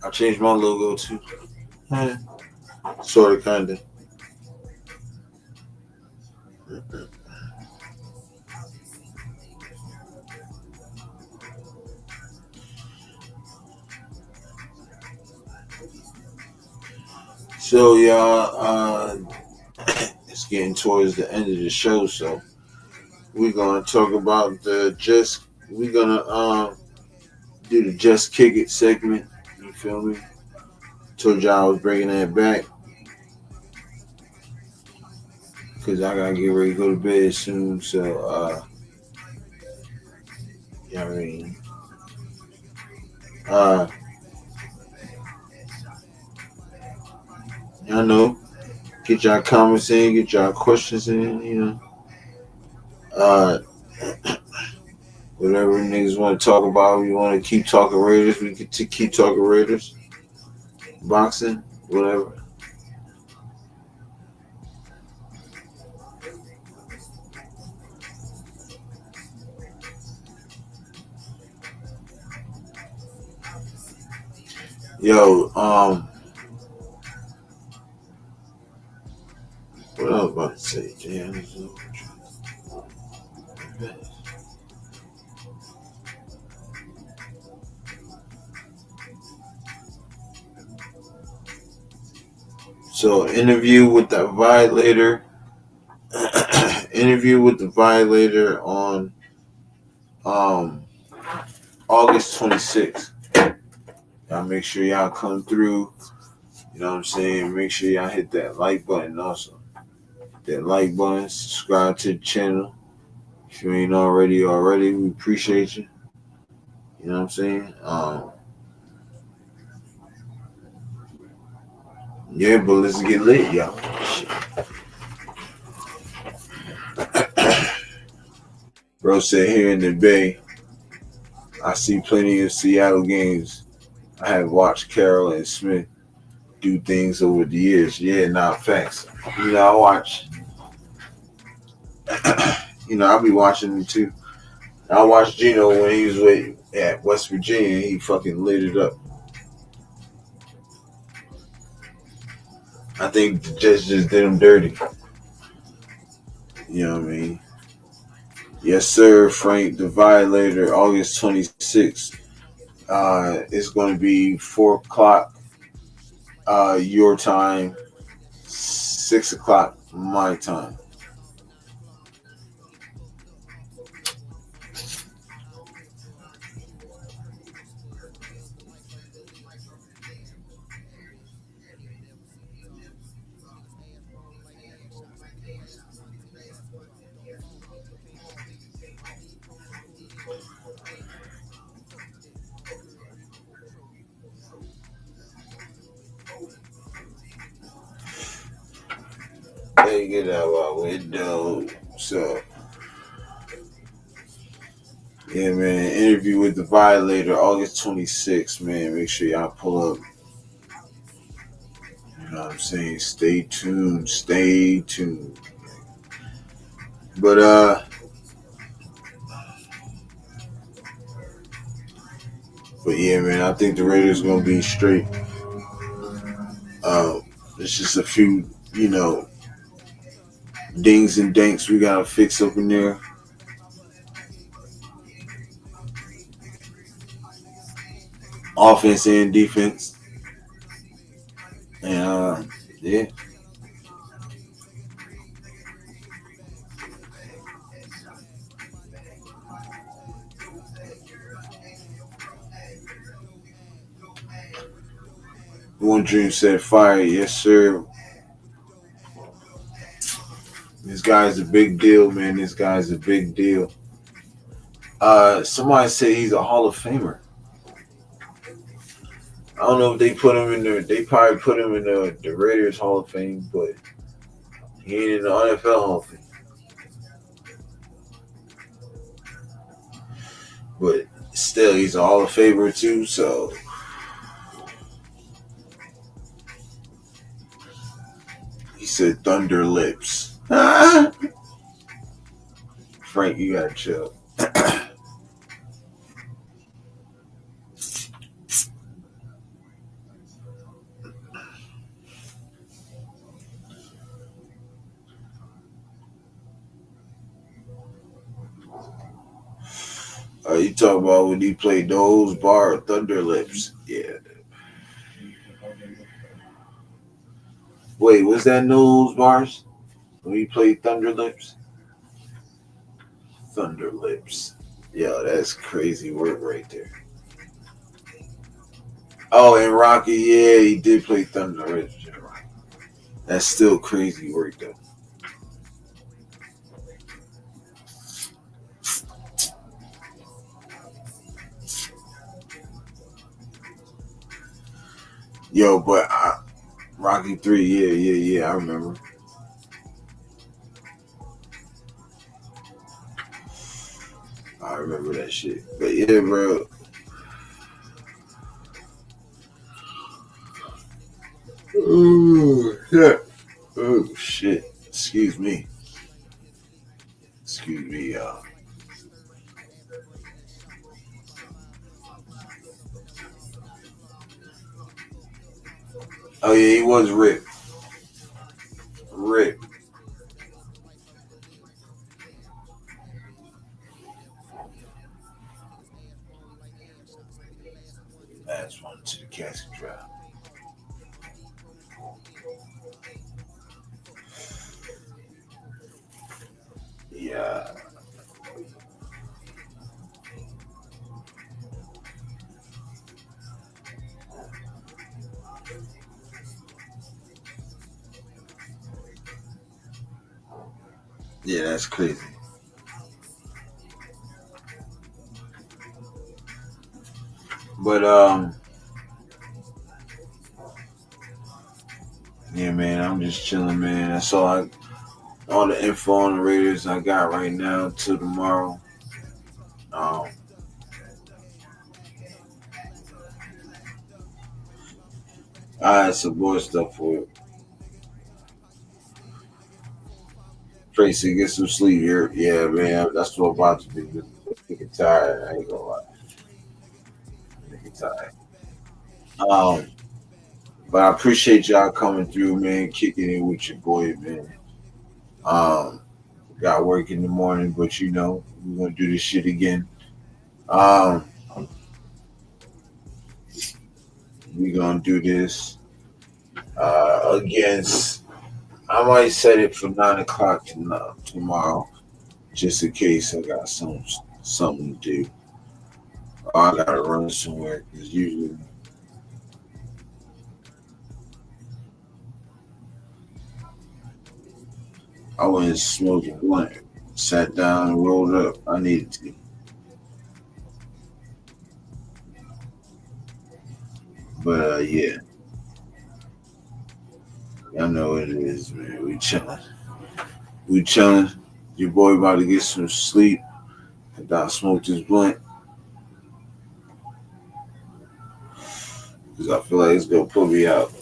I changed my logo too. Sort of, kind of. So y'all, it's getting towards the end of the show, so we're gonna talk about the just. We're gonna do the just kick it segment. You feel me? Told y'all I was bringing that back because I gotta get ready to go to bed soon. So you know what I mean. Y'all know, get y'all comments in, get y'all questions in. You know, whatever niggas want to talk about. We want to keep talking Raiders. We get to keep talking Raiders, boxing, whatever. Yo, what I was about to say, damn. So, interview with the Violator. Interview with the Violator on August 26th. Y'all make sure y'all come through. You know what I'm saying? Make sure y'all hit that like button also. That like button, subscribe to the channel. If you ain't already, we appreciate you. You know what I'm saying? Yeah, but let's get lit, y'all. Bro said here in the Bay, I see plenty of Seattle games. I have watched Carroll and Smith do things over the years. Yeah, facts. You know, I watch. You know, I'll be watching them too. I watched Gino when he was at West Virginia. He fucking lit it up. I think the Jets just did him dirty. You know what I mean? Yes, sir, Frank, the Violator, August 26th. It's going to be 4 o'clock your time, 6 o'clock my time. Hey, get out our window. So, yeah, man. Interview with the Violator, August 26th, man. Make sure y'all pull up. You know what I'm saying? Stay tuned. Stay tuned. But, yeah, man, I think the Raiders going to be straight. It's just a few, you know, dings and danks we got to fix up in there. Offense and defense. And, yeah. One Dream said fire. Yes, sir. This guy's a big deal, man. This guy's a big deal. Somebody said he's a Hall of Famer. I don't know if they put him in there. They probably put him in the Raiders Hall of Fame, but he ain't in the NFL Hall of Fame. But still, he's a Hall of Famer too, so. He said Thunder Lips. Frank, you gotta chill. You talk about when he played those bar Thunder Lips. Yeah. Wait, was that Nose Bars? When he played Thunder Lips? Thunder Lips. Yo, that's crazy work right there. Oh, and Rocky, yeah, he did play Thunder Lips. That's still crazy work though. Yo, but Rocky 3, yeah, I remember. I remember that shit. But yeah, bro. Oh, yeah. Oh, shit. Excuse me. Excuse me, y'all. Oh, yeah, he was ripped. Ripped. Last one to the casket drop. Yeah. Yeah, that's crazy. But yeah, man, I'm just chilling, man. That's all the info on the Raiders I got right now till tomorrow. Um, I had some more stuff for it. Tracy, get some sleep here. Yeah, man, that's what I'm about to do. Get tired. I ain't gonna lie. Get tired. Um, but I appreciate y'all coming through, man, kicking it with your boy, man. Um, got work in the morning, but we're gonna do this shit again. Um, we're gonna do this against. I might set it for 9 o'clock tomorrow, just in case I got something to do. Or I gotta run somewhere because usually I went and smoked a blunt, sat down and rolled up. I needed to, but yeah, y'all know what it is, man. We chilling. We chilling. Your boy about to get some sleep. After I smoked this blunt, because I feel like it's gonna put me out.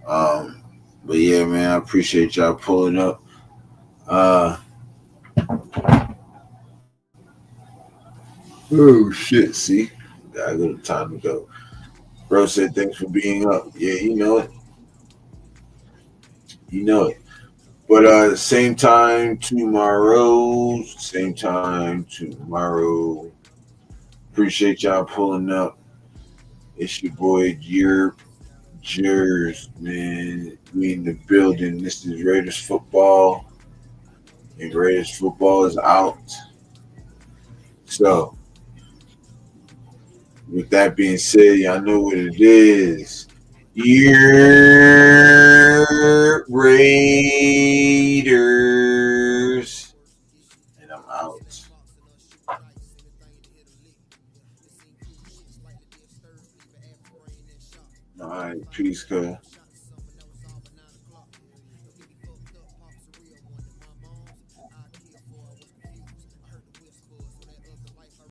Um, but yeah, man, I appreciate y'all pulling up. Oh shit! See, I got time to go. Bro said thanks for being up. Yeah, you know it. You know it. But same time tomorrow. Same time tomorrow. Appreciate y'all pulling up. It's your boy Jers, man. We in the building. This is Raiders football. And Raiders football is out. So with that being said, y'all know what it is. Your Raiders. And I'm out. All right, peace, cuz.